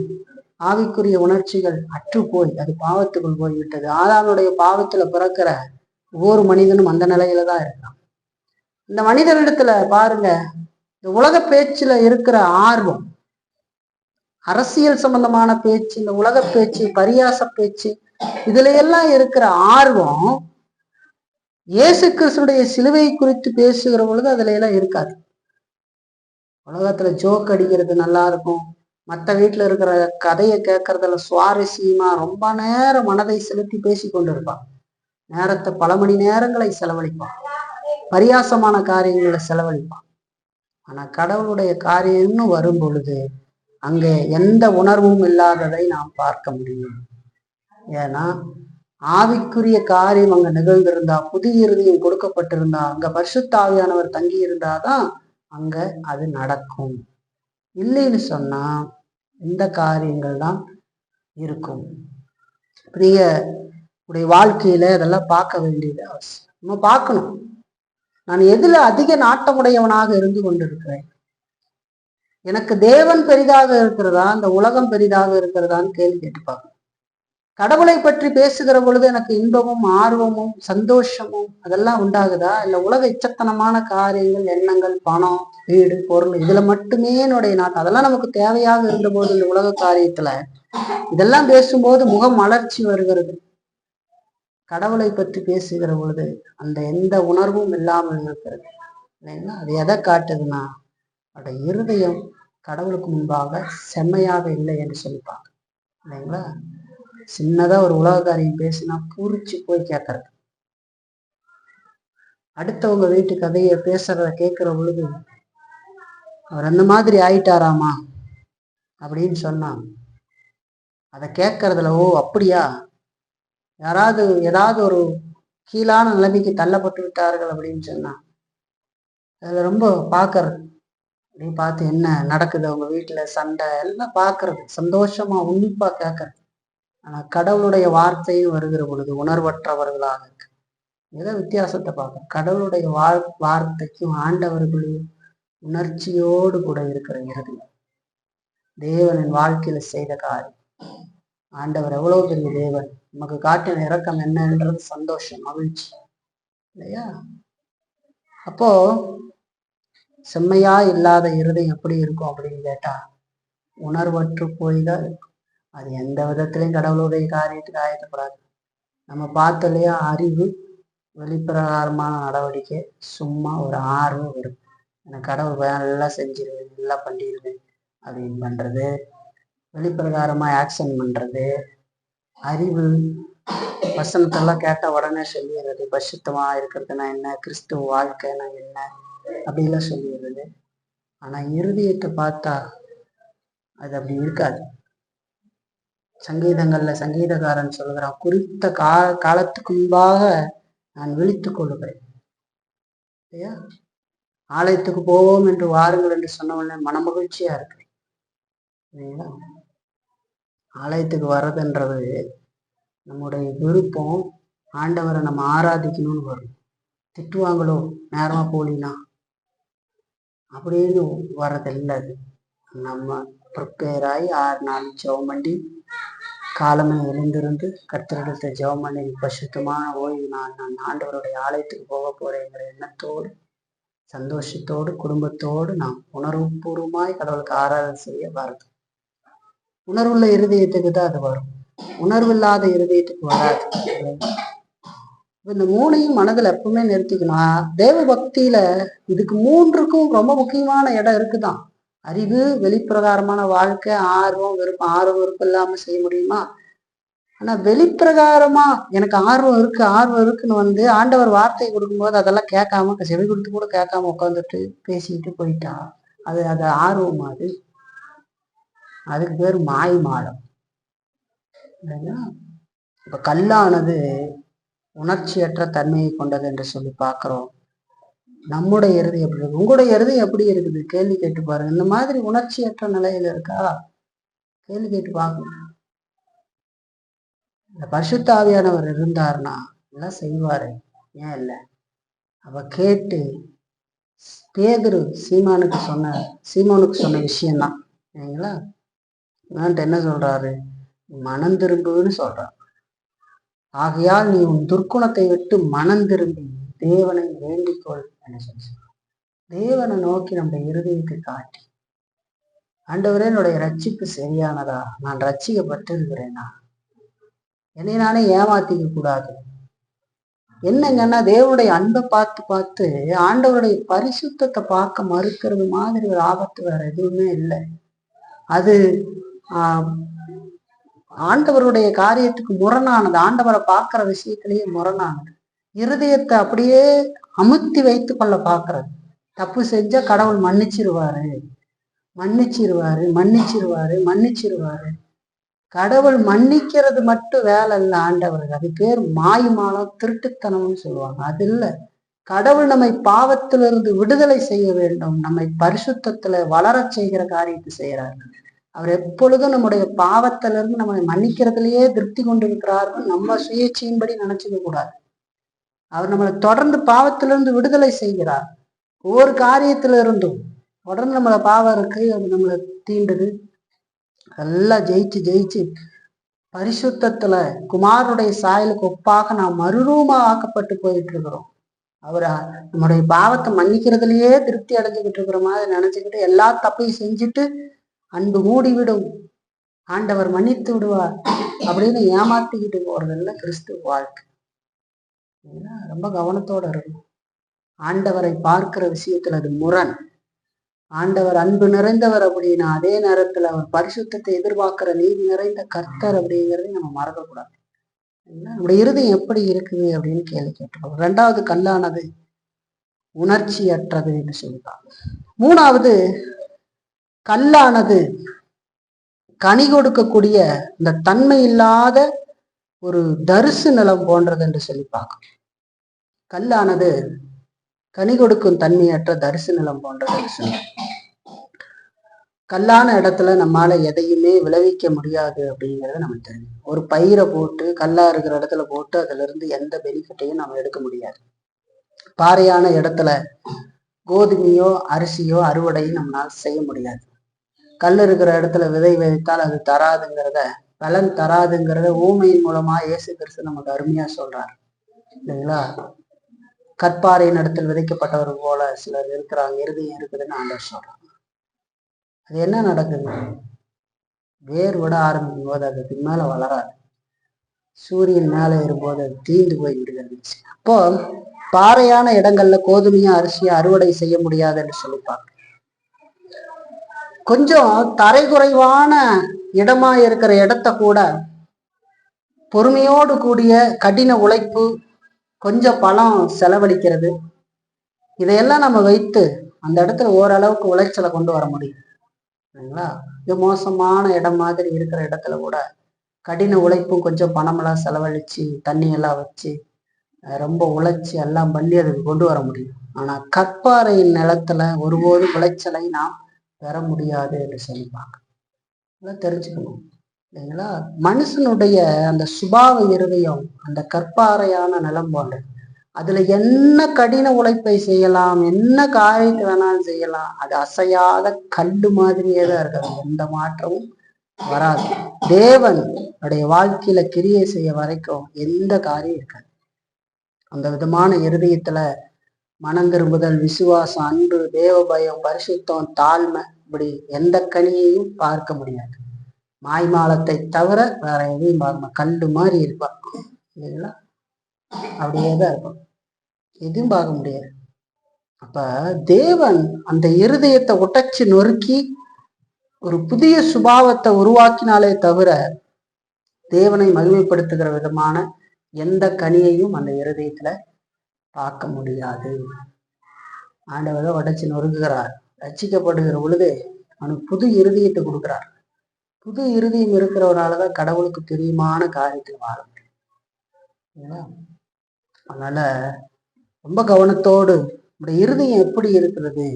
ஆவிக்குரிய உணர்ச்சிகள் அற்று போய் அது பாவத்துக்குள் போய்விட்டது. ஆதாமுடைய பாவத்துல பிறக்கிற ஒவ்வொரு மனிதனும் அந்த நிலையில தான் இருக்கான். இந்த மனிதனிடத்துல பாருங்க, இந்த உலக பேச்சுல இருக்கிற ஆர்வம், அரசியல் சம்பந்தமான பேச்சு, இந்த உலக பேச்சு, பரியாச பேச்சு, இதுல எல்லாம் இருக்கிற ஆர்வம் இயேசு கிறிஸ்துடைய சிலுவை குறித்து பேசுகிற பொழுது அதுல எல்லாம் இருக்காது. உலகத்துல ஜோக் அடிக்கிறது நல்லா இருக்கும், மற்ற வீட்டுல இருக்கிற கதையை கேட்கறதுல சுவாரஸ்யமா ரொம்ப நேரம் மனதை செலுத்தி பேசி கொண்டு இருப்பான். நேரத்தை பல மணி நேரங்களை செலவழிப்பான், பரியாசமான காரியங்களை செலவழிப்பான். ஆனா கடவுளுடைய காரியம்னு வரும் பொழுது அங்கே எந்த உணர்வும் இல்லாததை நாம் பார்க்க முடியும். ஏன்னா ஆவிக்குரிய காரியம் அங்க நிகழ்ந்திருந்தா, புதிய இருதயம் கொடுக்கப்பட்டிருந்தா, அங்க பரிசுத்த ஆவியானவர் தங்கி இருந்தாதான் அங்க அது நடக்கும். இல்லைன்னு சொன்னா இந்த காரியங்கள் தான் இருக்கும். நீங்க உடைய வாழ்க்கையில இதெல்லாம் பார்க்க வேண்டியது அவசியம். நம்ம பார்க்கணும், நான் எதுல அதிக நாட்டமுடையவனாக இருந்து கொண்டிருக்கிறேன். எனக்கு தேவன் பெரிதாக இருக்கிறதா, இந்த உலகம் பெரிதாக இருக்கிறதான்னு கேள்வி கேட்டுப்பாங்க. கடவுளை பற்றி பேசுகிற பொழுது எனக்கு இன்பமும் ஆர்வமும் சந்தோஷமும் அதெல்லாம் உண்டாகுதா, இல்ல உலக இச்சத்தனமான காரியங்கள், எண்ணங்கள், பணம், வீடு, பொருள், இதுல மட்டுமே என்னுடைய நாட்டம். அதெல்லாம் நமக்கு தேவையாக இருந்த போது இந்த உலக காரியத்துல இதெல்லாம் பேசும்போது முகம் மலர்ச்சி வருகிறது. கடவுளை பற்றி பேசுகிற பொழுது அந்த எந்த உணர்வும் இல்லாமல் இருக்கிறது இல்லைங்களா? அது எதை காட்டுதுன்னா, அவருடைய இருதயம் கடவுளுக்கு முன்பாக செம்மையாக இல்லை என்று சொல்லிப்பாங்க இல்லைங்களா? சின்னதா ஒரு உலக காரியம் பேசினா பூரிச்சு போய் கேட்கறது, அடுத்தவங்க வீட்டு கதையை பேசுறத கேட்கிற பொழுது அவர் அந்த மாதிரி ஆயிட்டாராமா அப்படின்னு சொன்னான். அதை கேட்கறதுல ஓ அப்படியா, யாராவது ஏதாவது ஒரு கீழான நிலைமைக்கு தள்ளப்பட்டு விட்டார்கள் அப்படின்னு சொன்னா அதுல ரொம்ப பாக்குறது, அப்படின்னு பார்த்து என்ன நடக்குது அவங்க வீட்டுல சண்டை எல்லாம் பாக்குறது, சந்தோஷமா உன்னிப்பா கேட்கறது. ஆனா கடவுளுடைய வார்த்தையும் வருகிற பொழுது உணர்வற்றவர்களாக இருக்கு. ஏதோ வித்தியாசத்தை பார்க்க, கடவுளுடைய வார்த்தைக்கும் ஆண்டவர்களையும் உணர்ச்சியோடு கூட இருக்கிற இறுதி தேவனின் வாழ்க்கையில செய்த காரியம். ஆண்டவர் எவ்வளவு பெரிய தேவன், நமக்கு காட்டின இரக்கம் என்னன்றது சந்தோஷம், மகிழ்ச்சி இல்லையா? அப்போ செம்மையா இல்லாத இருதயம் எப்படி இருக்கும் அப்படின்னு கேட்டா உணர்வற்று போய்தான் இருக்கும். அது எந்த விதத்திலையும் கடவுளுடைய காரியத்துக்கு ஆயத்தப்படாது. நம்ம பார்த்தோம் இல்லையா, அறிவு, வெளிப்பிரகாரமான நடவடிக்கை, சும்மா ஒரு ஆர்வம் வரும், எனக்கு கடவுள் நல்லா செஞ்சிருவேன், நல்லா பண்ணிடுவேன் அப்படின்னு பண்றது, வெளிப்பிரகாரமா ஆக்ஷன் பண்றது. அறிவு வசனத்தெல்லாம் கேட்ட உடனே சொல்லிடுறது, பரிசுத்தமா இருக்கிறதுனா என்ன, கிறிஸ்துவ வாழ்க்கைனா என்ன அப்படிலாம் சொல்லிடுறது. ஆனா இருதயத்தை பார்த்தா அது அப்படி இருக்காது. சங்கீதங்கள்ல சங்கீதக்காரன் சொல்லுகிறான், குறித்த காலத்துக்கு முன்பாக நான் விழித்துக் கொள்ளுகிறேன் இல்லையா? ஆலயத்துக்கு போவோம் என்று வாருங்கள் என்று சொன்னவொடனே மனமகிழ்ச்சியா இருக்கு இல்லைங்களா? ஆலயத்துக்கு வர்றதுன்றது நம்முடைய விருப்பம், ஆண்டவரை நம்ம ஆராதிக்கணும்னு வரும். திட்டுவாங்களோ நேரமா போலினா அப்படின்னு வர்றதில்லை. அது நம்ம ப்ரிப்பேர் ஆகி 6 நாள் ஜெபம் பண்ணி காலமே எழுந்திருந்து கர்த்தரிடத்தை ஜெபம் பண்ணி பரிசுத்தமான ஓய்வு நான் ஆண்டவருடைய ஆலயத்துக்கு போக போறேங்கிற எண்ணத்தோடு சந்தோஷத்தோடு குடும்பத்தோடு நாம் உணர்வுபூர்வமாய் கடவுளுக்கு ஆராதனை செய்ய வருது. உணர்வுள்ள இருதயத்துக்கு தான் அது வரும், உணர்வு இல்லாத இருதயத்துக்கு வராது. இந்த 3ஐயும் மனதில் எப்பவுமே நிறுத்திக்கணும். தேவ பக்தியில இதுக்கு 3க்கும் ரொம்ப முக்கியமான இடம் இருக்குதான். அறிவு, வெளிப்பிரகாரமான வாழ்க்கை, ஆர்வம் விருப்பம். ஆர்வம் விருப்பம் இல்லாம செய்ய முடியுமா? ஆனா வெளிப்பிரகாரமா எனக்கு ஆர்வம் இருக்குன்னு ஆண்டவர் வார்த்தை கொடுக்கும்போது அதெல்லாம் கேட்காம, செவி கொடுத்து கூட கேட்காம உட்காந்துட்டு பேசிக்கிட்டு போயிட்டா அது ஆர்வம். அதுக்கு பேர் மாய் மாடம். இப்ப கல்லானது உணர்ச்சியற்ற தன்மையை கொண்டது என்று சொல்லி பார்க்கிறோம். நம்முடைய இறுதி எப்படி இருக்கு, உங்களுடைய இறுதி எப்படி இருக்குது கேள்வி கேட்டு பாருங்க. இந்த மாதிரி உணர்ச்சியற்ற நிலையில இருக்கா, கேள்வி கேட்டு பார்க்கணும். இந்த பரிசுத்த ஆவியானவர் இருந்தாருன்னா எல்லாம் செய்வாரு, ஏன் இல்லை? அவ கேட்டு பேதுரு சீமானுக்கு சொன்ன விஷயம்தான் சரிங்களா. என்ன சொல்றாரு, மனம் திரும்புன்னு சொல்றாரு. ஆகையால் நீ உன் துர்க்குணத்தை விட்டு மனம் திரும்பி தேவனை வேண்டிக்கொள் என்று சொல்லி தேவனை நோக்கி நம்ம இருதயத்தை காட்டி, ஆண்டவரே என்னுடைய ரட்சிப்பு சரியானதா, நான் ரட்சிக்கப்பட்டிருக்கிறேனா, என்னை நானே ஏமாத்திக்க கூடாது. என்னங்கன்னா தேவனுடைய அன்பை பார்த்து ஆண்டவருடைய பரிசுத்தத்தை பார்க்க மறுக்கிறது மாதிரி ஒரு ஆபத்து வேற எதுவுமே இல்லை. அது ஆண்டவருடைய காரியத்துக்கு முரணானது, ஆண்டவரை பார்க்கிற விஷயத்திலேயே முரணானது. இருதயத்தை அப்படியே அமுத்தி வைத்து கொள்ள பார்க்கறது. தப்பு செஞ்சா கடவுள் மன்னிச்சிருவாரு. கடவுள் மன்னிக்கிறது மட்டும் வேலை இல்லை ஆண்டவருக்கு. அது பேர் மாயுமானம், திருட்டுத்தனம்னு சொல்லுவாங்க. அது இல்லை. கடவுள் நம்மை பாவத்திலிருந்து விடுதலை செய்ய வேண்டும், நம்மை பரிசுத்தத்துல வளர செய்கிற காரியத்தை செய்யறாரு. அவர் எப்பொழுதும் நம்முடைய பாவத்திலிருந்து நம்மை மன்னிக்கிறதுலயே திருப்தி கொண்டிருக்கிறார். நம்ம சுயேட்சையின்படி நினைச்சுக்க கூடாது. அவர் நம்மளை தொடர்ந்து பாவத்திலிருந்து விடுதலை செய்கிறார். ஒவ்வொரு காரியத்துல இருந்தும் தொடர்ந்து நம்மளை பாவம் இருக்கு, அது நம்மளை தீண்டுது, எல்லாம் ஜெயிச்சு பரிசுத்தத்துல குமாரனுடைய சாயலுக்கு ஒப்பாக நாம் மறுரூபமா ஆக்கப்பட்டு போயிட்டு இருக்கிறோம். அவர் நம்முடைய பாவத்தை மன்னிக்கிறதுலயே திருப்தி அடைஞ்சுக்கிட்டு இருக்கிற மாதிரி நினைச்சுக்கிட்டு எல்லா தப்பையும் செஞ்சுட்டு அன்பு மூடிவிடும், ஆண்டவர் மன்னித்து விடுவார் அப்படின்னு ஏமாத்திக்கிட்டு போறதில்ல கிறிஸ்துவ வாழ்க்கை. ரொம்ப கவனத்தோட இருக்கும். ஆண்டவரை பார்க்கிற விஷயத்துல அது முரண். ஆண்டவர் அன்பு நிறைந்தவர் அப்படின்னா அதே நேரத்துல அவர் பரிசுத்தத்தை எதிர்பார்க்கிற நீதி நிறைந்த கர்த்தர் அப்படிங்கிறதை நம்ம மறக்கக்கூடாது. நம்முடைய இருதயம் எப்படி இருக்குது அப்படின்னு கேள்வி கேட்டுக்கோம். 2வது கல்லானது உணர்ச்சியற்றது என்று சொல்லிட்டாங்க. 3வது கல்லானது கனி கொடுக்கக்கூடிய இந்த தன்மை இல்லாத ஒரு தரிசு நிலம் போன்றது என்று சொல்லி பார்க்கணும். கல்லானது கனி கொடுக்கும் தன்மையற்ற தரிசு நிலம் போன்றது. கல்லான இடத்துல நம்மால எதையுமே விளைவிக்க முடியாது அப்படிங்கிறது நமக்கு தெரியும். ஒரு பயிரை போட்டு கல்லா இருக்கிற இடத்துல போட்டு அதுல இருந்து எந்த பெனிஃபிட்டையும் நம்ம எடுக்க முடியாது. பாறையான இடத்துல கோதுமையோ அரிசியோ அறுவடையும் நம்மளால செய்ய முடியாது. கல் இருக்கிற இடத்துல விதை விதைத்தால் அது பலன் தராதுங்கிறத ஊமையின் மூலமா இயேசு கிறிஸ்து நமக்கு அருமையா சொல்றாரு இல்லைங்களா. கற்பாறையின் இடத்தில் விதைக்கப்பட்டவர் போல சிலர் இருக்கிறாங்க, இருதயம் இருக்குதுன்னு ஆண்டவர் சொல்றாங்க. அது என்ன நடக்குது, வேர் விட ஆரம்பிக்கும் போது அது மேல வளராது, சூரியன் மேல ஏறும்போது அது தீந்து போய் விடுகிறது. அப்போ பாறையான இடங்கள்ல கோதுமையும் அரிசியும் அறுவடை செய்ய முடியாது என்று சொல்லிப்பாங்க. கொஞ்சம் தரை குறைவான இடமா இருக்கிற இடத்த கூட பொறுமையோடு கூடிய கடின உழைப்பு, கொஞ்சம் பணம் செலவழிக்கிறது, இதையெல்லாம் நம்ம வைத்து அந்த இடத்துல ஓரளவுக்கு விளைச்சலை கொண்டு வர முடியும் இல்லைங்களா. இது மோசமான இடம் மாதிரி இருக்கிற இடத்துல கூட கடின உழைப்பும் கொஞ்சம் பணமெல்லாம் செலவழிச்சு தண்ணி எல்லாம் வச்சு ரொம்ப உழைச்சி எல்லாம் பண்ணி அதுக்கு கொண்டு வர முடியும். ஆனா கற்பாறையின் நிலத்துல ஒருபோது விளைச்சலை நாம் பெற முடியாது என்று சொல்லிப்பாங்க. தெரிஞ்சுக்கணும் இல்லைங்களா. மனுஷனுடைய அந்த சுபாவ இருதயம் அந்த கற்பாறையான நிலம் போன்றது. அதுல என்ன கடின உழைப்பை செய்யலாம், என்ன காரியத்தை வேணாலும் செய்யலாம், அது அசையாத கல்லு மாதிரியே தான் இருக்காது, எந்த மாற்றமும் வராது. தேவன் உடைய வாழ்க்கையில கிரியை செய்ய வரைக்கும் எந்த காரியம் இருக்காது. அந்த விதமான இருதயத்துல மனம் திரும்புதல், விசுவாசம், அன்பு, தேவ பயம், பரிசுத்தம், தாழ்மை, இப்படி எந்த கனியையும் பார்க்க முடியாது. மாய்மாலத்தை தவிர வேற எதையும் பார்க்கணும். கல்லு மாதிரி இருப்பான் இல்லைங்களா, அப்படியேதான் இருப்பான், எதுவும் பார்க்க முடியாது. அப்ப தேவன் அந்த இருதயத்தை உடைச்சு நொறுக்கி ஒரு புதிய சுபாவத்தை உருவாக்கினாலே தவிர தேவனை மகிமைப்படுத்துகிற விதமான எந்த கனியையும் அந்த இருதயத்துல பார்க்க முடியாது. ஆண்டவரை உடைச்சு நொறுக்குகிறார். ரட்சிக்கப்படுகிற பொழுது அவனுக்கு புது இருதயத்தை கொடுக்கிறார். புது இருதயம் இருக்கிறவனாலதான் கடவுளுக்கு பிரியமான காரியத்தில் வாழ முடியும். அதனால ரொம்ப கவனத்தோடு நம்முடைய இருதயம் எப்படி இருக்கிறது,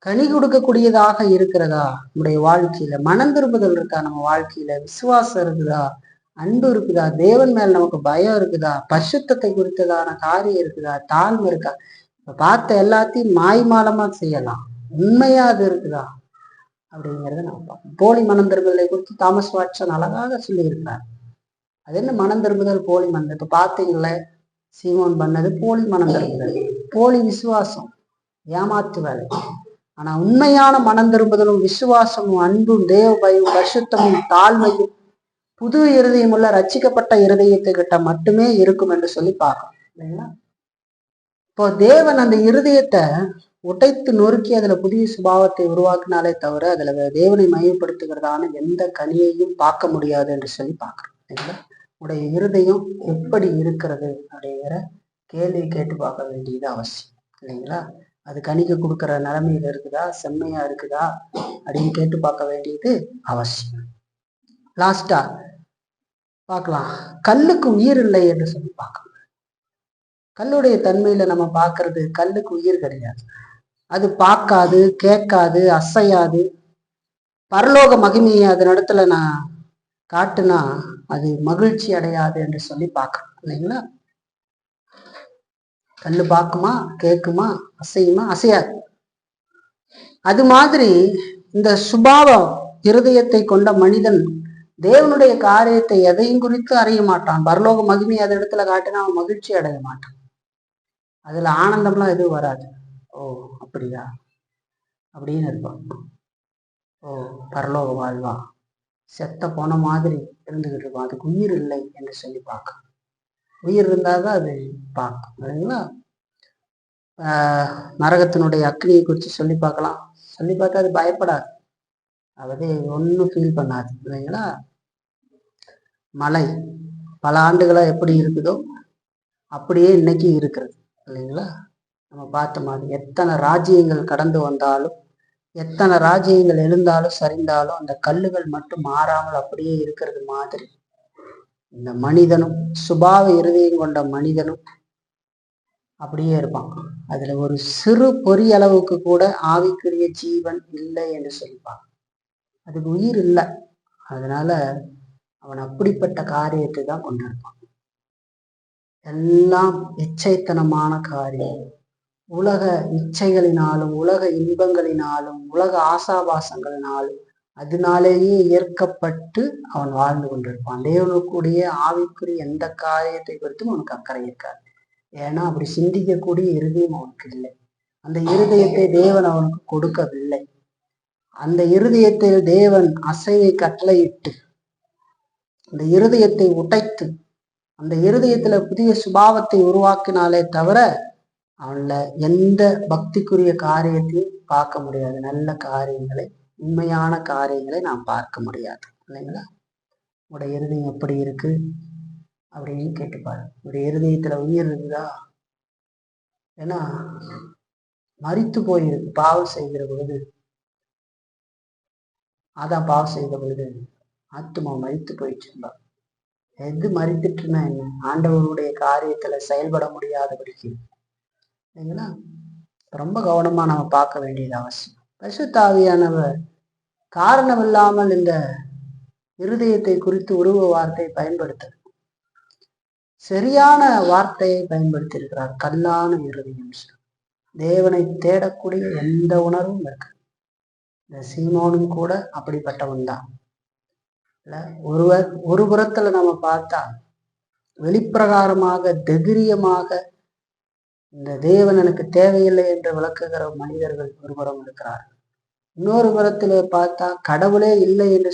கனி கொடுக்கக்கூடியதாக இருக்கிறதா நம்முடைய வாழ்க்கையில, மனம் திரும்புதல் இருக்கா நம்ம வாழ்க்கையில, விசுவாசம் இருக்குதா, அன்பு இருக்குதா, தேவன் மேல் நமக்கு பயம் இருக்குதா, பரிசுத்தத்தை குறித்ததான காரியம் இருக்குதா, தாழ்வு இருக்கா. இப்ப பார்த்த எல்லாத்தையும் மாய்மாலமா செய்யலாம், உண்மையா அது இருக்குதா அப்படிங்கிறத நம்ம பார்க்கணும். போலி மனம் திரும்புதலை குறித்து தாமஸ் வாட்சன் அழகாக சொல்லி இருக்கிறார். அது என்ன மனம் திரும்புதல், போலி மனம். இப்ப பார்த்தீங்களே சீமோன் பண்ணது போலி மனம் திரும்புதல், போலி விசுவாசம், ஏமாத்து வேலை. ஆனா உண்மையான மனம் திரும்புதலும் விசுவாசமும் அன்பும் தேவ பயம் பரிசுத்தமும் தாழ்மையும் புது இருதயம் உள்ள ரட்சிக்கப்பட்ட இருதயத்தை கிட்ட மட்டுமே இருக்கும் என்று சொல்லி பார்க்கணும் இல்லைங்களா. இப்போ தேவன் அந்த இருதயத்தை உடைத்து நொறுக்கி அதுல புதிய சுபாவத்தை உருவாக்கினாலே தவிர அதுல தேவனை மையப்படுத்துகிறதான எந்த கனியையும் பார்க்க முடியாது என்று சொல்லி பார்க்கிறோம் இல்லைங்களா. உடைய இருதயம் எப்படி இருக்கிறது அப்படிங்கிற கேள்வி கேட்டு பார்க்க வேண்டியது அவசியம் இல்லைங்களா. அது கணிக்க கொடுக்குற நிலைமையில இருக்குதா, செம்மையா இருக்குதா அப்படின்னு கேட்டு பார்க்க வேண்டியது அவசியம். லாஸ்டா பார்க்கலாம், கல்லுக்கு உயிர் இல்லை என்று சொல்லி பார்க்கலாம். கல்லுடைய தன்மையில நம்ம பார்க்கறது, கல்லுக்கு உயிர் கிடையாது. அது பார்க்காது, கேட்காது, அசையாது. பரலோக மகிமையை அதன் இடத்துல நான் காட்டுனா அது மகிழ்ச்சி அடையாது என்று சொல்லி பார்க்கணும் இல்லைங்களா. கல்லு பார்க்குமா, கேட்குமா, அசையுமா, அசையாது. அது மாதிரி இந்த சுபாவம் இருதயத்தை கொண்ட மனிதன் தேவனுடைய காரியத்தை எதையும் குறித்து அறிய மாட்டான். பரலோக மகிமை அது இடத்துல காட்டினா அவன் மகிழ்ச்சி அடைய மாட்டான். அதுல ஆனந்தம்லாம் எதுவும் வராது. ஓ அப்படியா அப்படின்னு இருப்பான். ஓ பரலோக வாழ்வா, செத்த போன மாதிரி இருந்துகிட்டு இருப்பான். அதுக்கு உயிர் இல்லை என்று சொல்லி பார்க்க. உயிர் இருந்தாதான் அது பார்க்கும் இல்லைங்களா. நரகத்தினுடைய அக்னியை குறித்து சொல்லி பார்க்கலாம். சொல்லி பார்த்தா அது பயப்படாது, அதாவது ஒன்றும் ஃபீல் பண்ணாது இல்லைங்களா. மழை பல ஆண்டுகளா எப்படி இருக்குதோ அப்படியே இன்னைக்கு இருக்கிறது இல்லைங்களா. நம்ம பார்த்த மாதிரி எத்தனை ராஜ்யங்கள் கடந்து வந்தாலும், எத்தனை ராஜ்யங்கள் எழுந்தாலும் சரிந்தாலும் அந்த கல்லுகள் மட்டும் மாறாமல் அப்படியே இருக்கிறது மாதிரி இந்த மனிதனும், சுபாவ இருதயம் கொண்ட மனிதனும் அப்படியே இருப்பான். அதுல ஒரு சிறு பொறியளவுக்கு கூட ஆவிக்குரிய ஜீவன் இல்லை என்று சொல்லிப்பான். அதுக்கு உயிர் இல்லை. அதனால அவன் அப்படிப்பட்ட காரியத்தை தான் கொண்டிருப்பான். எல்லாம் இச்சைத்தனமான காரியம், உலக இச்சைகளினாலும் உலக இன்பங்களினாலும் உலக ஆசாபாசங்களினாலும் அதனாலேயே ஈர்க்கப்பட்டு அவன் வாழ்ந்து கொண்டிருப்பான். தேவனுக்குரிய ஆவிக்குரிய எந்த காரியத்தை குறித்தும் அவனுக்கு அக்கறை இருக்காது. ஏன்னா அப்படி சிந்திக்கக்கூடிய இருதயம் அவனுக்கு இல்லை. அந்த இருதயத்தை தேவன் அவனுக்கு கொடுக்கவில்லை. அந்த இருதயத்தில் தேவன் அசைவை கட்டளையிட்டு அந்த இருதயத்தை உடைத்து அந்த இருதயத்துல புதிய சுபாவத்தை உருவாக்கினாலே தவிர அவன்ல எந்த பக்திக்குரிய காரியத்தையும் பார்க்க முடியாது. நல்ல காரியங்களை, உண்மையான காரியங்களை நாம் பார்க்க முடியாது இல்லைங்களா. உடைய இருதயம் எப்படி இருக்கு அப்படின்னு கேட்டுப்பாரு. உடைய இருதயத்துல உயிர் இருக்குதா. ஏன்னா மரித்து போயிருக்கு பாவம் செய்கிற பொழுது. அதான் பாவம் செய்த பொழுது ஆத்துமா மரித்து போயிடுச்சுங்களா. எது மறித்துட்டுன்னா என்ன, ஆண்டவருடைய காரியத்துல செயல்பட முடியாதபடிக்கு இல்லைங்களா. ரொம்ப கவனமா நம்ம பார்க்க வேண்டியது அவசியம். பரிசுத்த ஆவியானவர் காரணம் இல்லாமல் இந்த இருதயத்தை குறித்து உருவ வார்த்தை பயன்படுத்த சரியான வார்த்தையை பயன்படுத்தி இருக்கிறார். கல்லான இருதயம், தேவனை தேடக்கூடிய எந்த உணர்வும் இருக்கு. இந்த சீமோனும் கூட அப்படிப்பட்டவன் தான். ஒரு புறத்துல நம்ம பார்த்தா வெளிப்பிரகாரமாக தைரியமாக இந்த தேவன் எனக்கு தேவையில்லை என்று விளக்குகிற மனிதர்கள் ஒரு புறம் இருக்கிறார். இன்னொரு புறத்துல பார்த்தா கடவுளே இல்லை என்று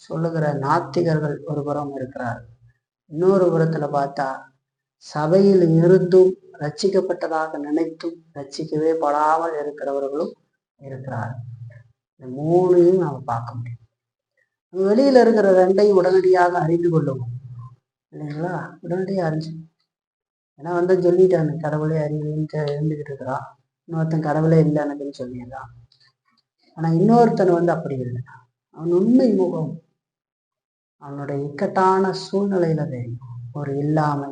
சொல்லுகிற நாத்திகர்கள் ஒரு புறம் இருக்கிறார். இன்னொரு புறத்துல பார்த்தா சபையில் இருந்தும் ரட்சிக்கப்பட்டதாக நினைத்தும் ரட்சிக்கவே படாமல் இருக்கிறவர்களும் இருக்கிறார். இந்த மூணையும் நாம பார்க்க முடியும். வெளியில இருக்கிற ரெண்டையும் உடனடியாக அறிந்து கொள்ளுவோம் இல்லைங்களா. உடனடியாக அறிஞ்சு, ஏன்னா சொல்லிட்டாங்க கடவுளே அறிவுன்னு இருந்துகிட்டு இருக்கிறான். இன்னொருத்தன் கடவுளே இல்லை எனக்குன்னு சொல்லிடுறான். ஆனா இன்னொருத்தன் அப்படி இல்லை. அவன் உண்மை முகம் அவனுடைய இக்கட்டான சூழ்நிலையில தெரியும். ஒரு இல்லாமை,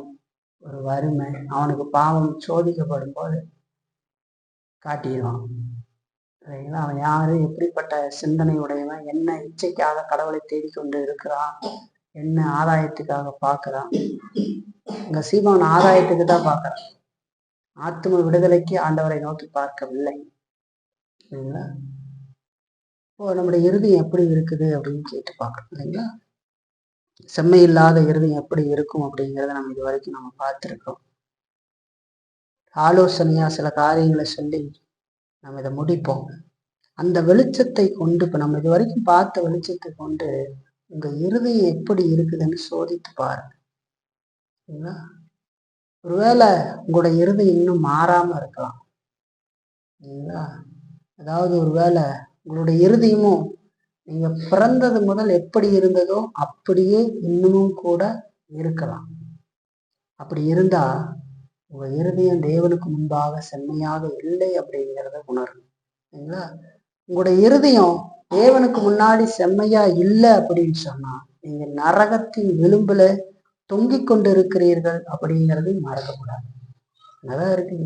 ஒரு வறுமை, அவனுக்கு பாவம் சோதிக்கப்படும் போது காட்டிடுவான். சரிங்களா? அவன் யாரு, எப்படிப்பட்ட சிந்தனை உடையவன், என்ன இச்சைக்காக கடவுளை தேடிக்கொண்டு இருக்கிறான், என்ன ஆதாயத்துக்காக பார்க்கிறான். இங்க சீமான் ஆதாயத்துக்கு தான் பார்க்கறான். ஆத்ம விடுதலைக்கு ஆண்டவரை நோக்கி பார்க்கவில்லை. சரிங்களா? இப்போ நம்முடைய இருதயம் எப்படி இருக்குது அப்படின்னு கேட்டு பார்க்கணும் இல்லைங்களா? செம்மை இல்லாத இருதயம் எப்படி இருக்கும் அப்படிங்கிறத நம்ம இது வரைக்கும் நம்ம பார்த்துருக்கோம். ஆலோசனையா சில காரியங்களை சொல்லி நம்ம இதை முடிப்போம். அந்த வெளிச்சத்தை கொண்டு, இப்ப நம்ம இது வரைக்கும் பார்த்த வெளிச்சத்தை கொண்டு உங்க இருதயம் எப்படி இருக்குதுன்னு சோதித்து பாருங்க. ஒருவேளை உங்களோட இருதயம் இன்னும் மாறாம இருக்கலாம். அதாவது ஒருவேளை உங்களுடைய இருதயமும் நீங்க பிறந்தது முதல் எப்படி இருந்ததோ அப்படியே இன்னமும் கூட இருக்கலாம். அப்படி இருந்தா உங்க இருதயம் தேவனுக்கு முன்பாக செம்மையாக இல்லை அப்படிங்கிறத உணரணும். சரிங்களா? உங்களுடைய இருதயம் தேவனுக்கு முன்னாடி செம்மையா இல்லை அப்படின்னு சொன்னா நீங்க நரகத்தின் விளிம்புல தொங்கிக் கொண்டு இருக்கிறீர்கள் அப்படிங்கிறது மறக்கக்கூடாது. நல்லா இருக்கு.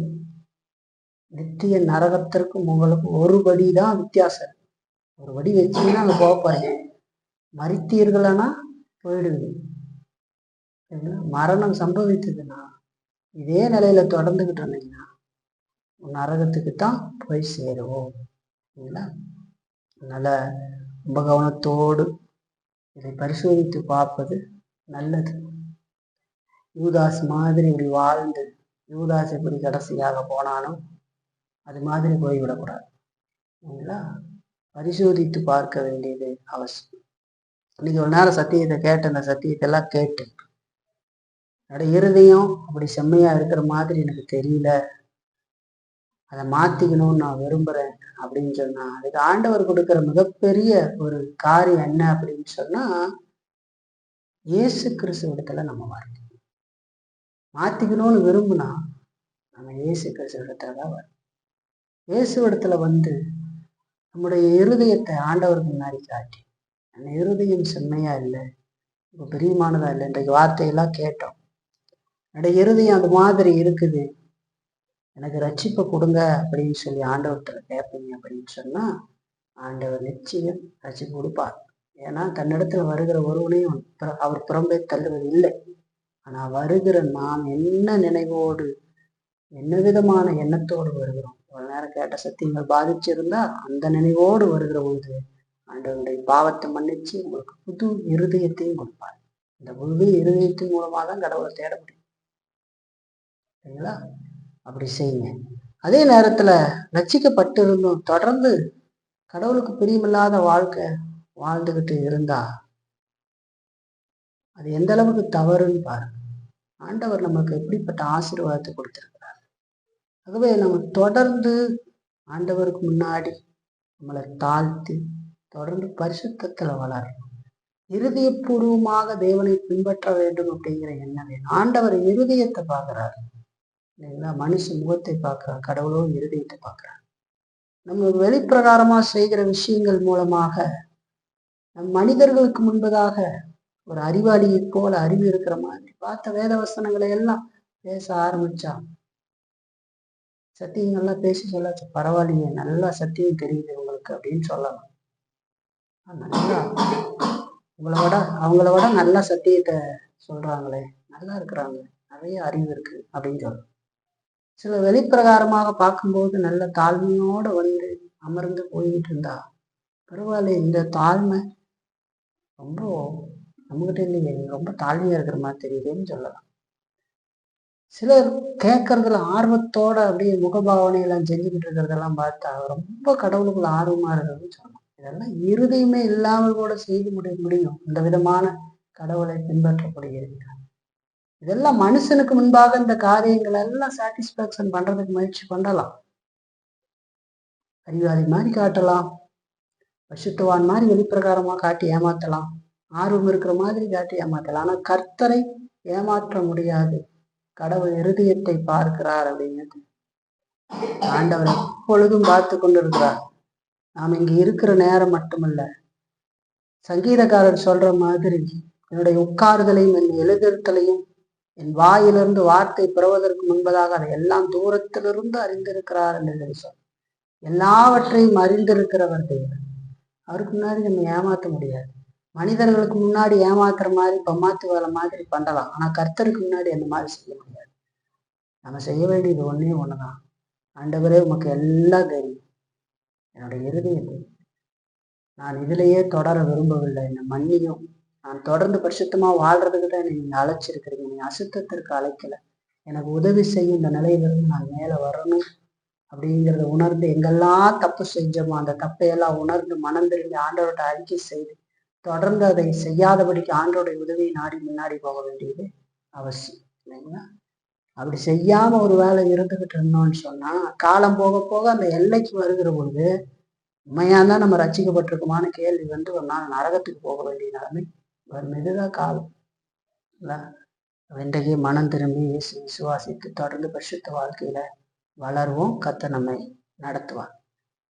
நித்திய நரகத்திற்கும் உங்களுக்கு ஒரு படி தான் வித்தியாசம். ஒரு வடி வச்சீங்கன்னா அங்க போக போறீங்க. மரித்தீர்களானா போயிடுவீங்க. மரணம் சம்பவித்ததுன்னா இதே நிலையில தொடர்ந்துகிட்டு இருந்தீங்கன்னா நரகத்துக்கு தான் போய் சேருவோம். அதனால ரொம்ப கவனத்தோடு இதை பரிசோதித்து பார்ப்பது நல்லது. யூதாஸ் மாதிரி இப்படி வாழ்ந்து யூதாஸ் எப்படி கடைசியாக போனாலும் அது மாதிரி போய்விடக்கூடாது. சரிங்களா? பரிசோதித்து பார்க்க வேண்டியது அவசியம். இன்னைக்கு ஒரு நேரம் சத்தியத்தை கேட்டு அந்த சத்தியத்தை எல்லாம் கேட்டு என்னோட இருதயம் அப்படி செம்மையா இருக்கிற மாதிரி எனக்கு தெரியல, அதை மாத்திக்கணும்னு நான் விரும்புறேன் அப்படின்னு சொன்னா அதுக்கு ஆண்டவர் கொடுக்கிற மிகப்பெரிய ஒரு காரியம் என்ன அப்படின்னு சொன்னா இயேசு கிறிஸ்து இடத்துல நம்ம மாத்திக்கணும்னு விரும்புனா நம்ம இயேசு கிறிஸ்து இடத்துல தான் வரும். இயேசு இடத்துல வந்து நம்முடைய இருதயத்தை ஆண்டவருக்கு முன்னாடி காட்டி, அந்த இருதயம் செம்மையா இல்லை, இப்போ பிரியமானதா இல்லை, இன்றைக்கு வார்த்தையெல்லாம் கேட்டோம், என்னுடைய இருதயம் அது மாதிரி இருக்குது, எனக்கு ரட்சிப்பை கொடுங்க அப்படின்னு சொல்லி ஆண்டவர்கிட்ட கேட்பீங்க அப்படின்னு சொன்னா ஆண்டவர் நிச்சயம் ரட்சிப்பு கொடுப்பார். ஏன்னா தன்னிடத்துல வருகிற ஒருவனையும் அவர் புறம்பே தள்ளுவது இல்லை. ஆனா வருகிற நாம் என்ன நினைவோடு என்ன விதமான எண்ணத்தோடு வருகிறோம். ஒரு நேரம் கேட்ட சத்தியங்கள் பாதிச்சிருந்தா அந்த நினைவோடு வருகிற பொழுது ஆண்டவருடைய பாவத்தை மன்னிச்சு உங்களுக்கு புது இருதயத்தையும் கொடுப்பார். இந்த புது இருதயத்தின் மூலமா தான் கடவுளை தேட முடியும். சரிங்களா? அப்படி செய்யுங்க. அதே நேரத்துல ரட்சிக்கப்பட்டு இருந்தும் தொடர்ந்து கடவுளுக்கு பிரியமில்லாத வாழ்க்கை வாழ்ந்துகிட்டு இருந்தா அது எந்த அளவுக்கு தவறுன்னு பாருங்க. ஆண்டவர் நமக்கு எப்படிப்பட்ட ஆசீர்வாதத்தை கொடுத்திருக்கிறார். ஆகவே நம்ம தொடர்ந்து ஆண்டவருக்கு முன்னாடி நம்மளை தாழ்த்தி தொடர்ந்து பரிசுத்தத்துல வளரணும். இருதயபூர்வமாக தேவனை பின்பற்ற வேண்டும் அப்படிங்கிற எண்ணம் வேணும். ஆண்டவர் இருதயத்தை பார்க்கிறாரு இல்லைங்களா? மனுஷ முகத்தை பார்க்கிறார், கடவுளோ இருதயத்தை பார்க்கிறார். நம்ம வெளிப்பிரகாரமா செய்கிற விஷயங்கள் மூலமாக நம் மனிதர்களுக்கு முன்பதாக ஒரு அறிவாளியை போல அறிவு இருக்கிற மாதிரி பார்த்த வேத வசனங்களை எல்லாம் பேச ஆரம்பிச்சா, சத்தியங்கள்லாம் பேசி சொல்லாச்சு, பரவாயில்லையே நல்லா சத்தியம் தெரியுது உங்களுக்கு அப்படின்னு சொல்லலாம். நல்லா அவங்கள விட நல்லா சத்தியத்தை சொல்றாங்களே, நல்லா இருக்கிறாங்க, நிறைய அறிவு இருக்கு அப்படின்னு சொல்லலாம். சில வெளிப்பிரகாரமாக பார்க்கும்போது நல்ல தாழ்மையோட வந்து அமர்ந்து போய்கிட்டு இருந்தா பரவாயில்ல, இந்த தாழ்மை ரொம்ப நம்மகிட்ட இல்லையே, ரொம்ப தாழ்மையா இருக்கிற மாதிரி தெரியுதுன்னு சொல்லலாம். சிலர் கேட்கறதுல ஆர்வத்தோட அப்படியே முகபாவனையெல்லாம் செஞ்சுக்கிட்டு இருக்கிறதெல்லாம் பார்த்தா ரொம்ப கடவுளுக்குள்ள ஆர்வமா இருக்கிறதுன்னு சொல்லலாம். இதெல்லாம் இருதயமே இல்லாமல் கூட செய்து முடியும் இந்த விதமான கடவுளை பின்பற்றப்படுகிறது. இதெல்லாம் மனுஷனுக்கு முன்பாக இந்த காரியங்கள் எல்லாம் சாட்டிஸ்பாக்சன் பண்றதுக்கு முயற்சி பண்ணலாம். அறிவாளி மாதிரி காட்டலாம், பசுத்துவான் மாதிரி வெளிப்பிரகாரமா காட்டி ஏமாத்தலாம், ஆர்வம் இருக்கிற மாதிரி காட்டி ஏமாத்தலாம். ஆனா கர்த்தரை ஏமாற்ற முடியாது. கடவுள் இருதயத்தை பார்க்கிறார் அப்படிங்கிறது ஆண்டவர் எப்பொழுதும் பார்த்து கொண்டிருக்கிறார். நாம் இங்க இருக்கிற நேரம் மட்டுமல்ல, சங்கீதக்காரர் சொல்ற மாதிரி என்னுடைய உட்காருதலையும் என் எழுதிருத்தலையும் என் வாயிலிருந்து வார்த்தை பெறுவதற்கு முன்பதாக அதை எல்லாம் தூரத்திலிருந்து அறிந்திருக்கிறார் என்று சொல். எல்லாவற்றையும் அறிந்திருக்கிறவர் தேவன். அவருக்கு முன்னாடி நம்ம ஏமாற்ற முடியாது. மனிதர்களுக்கு முன்னாடி ஏமாத்துற மாதிரி பம்மாத்து வேலை மாதிரி பண்ணலாம். ஆனா கர்த்தருக்கு முன்னாடி அந்த மாதிரி செய்ய முடியாது. நம்ம செய்ய வேண்டியது ஒண்ணே ஒண்ணுதான். ஆண்டவரே உமக்கு எல்லாம் தெரியும், என்னுடைய இருதயத்தை நான் இதிலேயே தொடர விரும்பவில்லை, என்னை மன்னியும். நான் தொடர்ந்து பரிசுத்தமா வாழ்றதுக்கு தான் நீங்க அழைச்சிருக்கிறீங்க, நீங்க அசுத்தத்திற்கு அழைக்கல. எனக்கு உதவி செய்யும், இந்த நிலையிலிருந்து நான் மேல வரணும் அப்படிங்கிறத உணர்ந்து எங்கெல்லாம் தப்பு செஞ்சோமோ அந்த தப்பையெல்லாம் உணர்ந்து மனம் திரும்பி ஆண்டவர்கிட்ட அறிக்கை செய்து தொடர்ந்து அதை செய்யாதபடிக்கு ஆண்டோடைய உதவியை நாடி முன்னாடி போக வேண்டியது அவசியம் இல்லைங்களா? அப்படி செய்யாம ஒரு வேலை இருந்துகிட்டு இருந்தோம்னு சொன்னா காலம் போக போக அந்த எல்லைக்கு வருகிற பொழுது உண்மையாதான் நம்ம ரசிக்கப்பட்டிருக்குமான கேள்வி ஒரு நாள் நரகத்துக்கு போக வேண்டிய நிலைமை வரும். இதுதான் காலம் இல்ல? இன்றைக்கு மனம் திரும்பி விசுவாசித்து தொடர்ந்து பரிசுத்த வாழ்க்கையில வளர்வோம். கர்த்தர் நம்மை நடத்துவார்.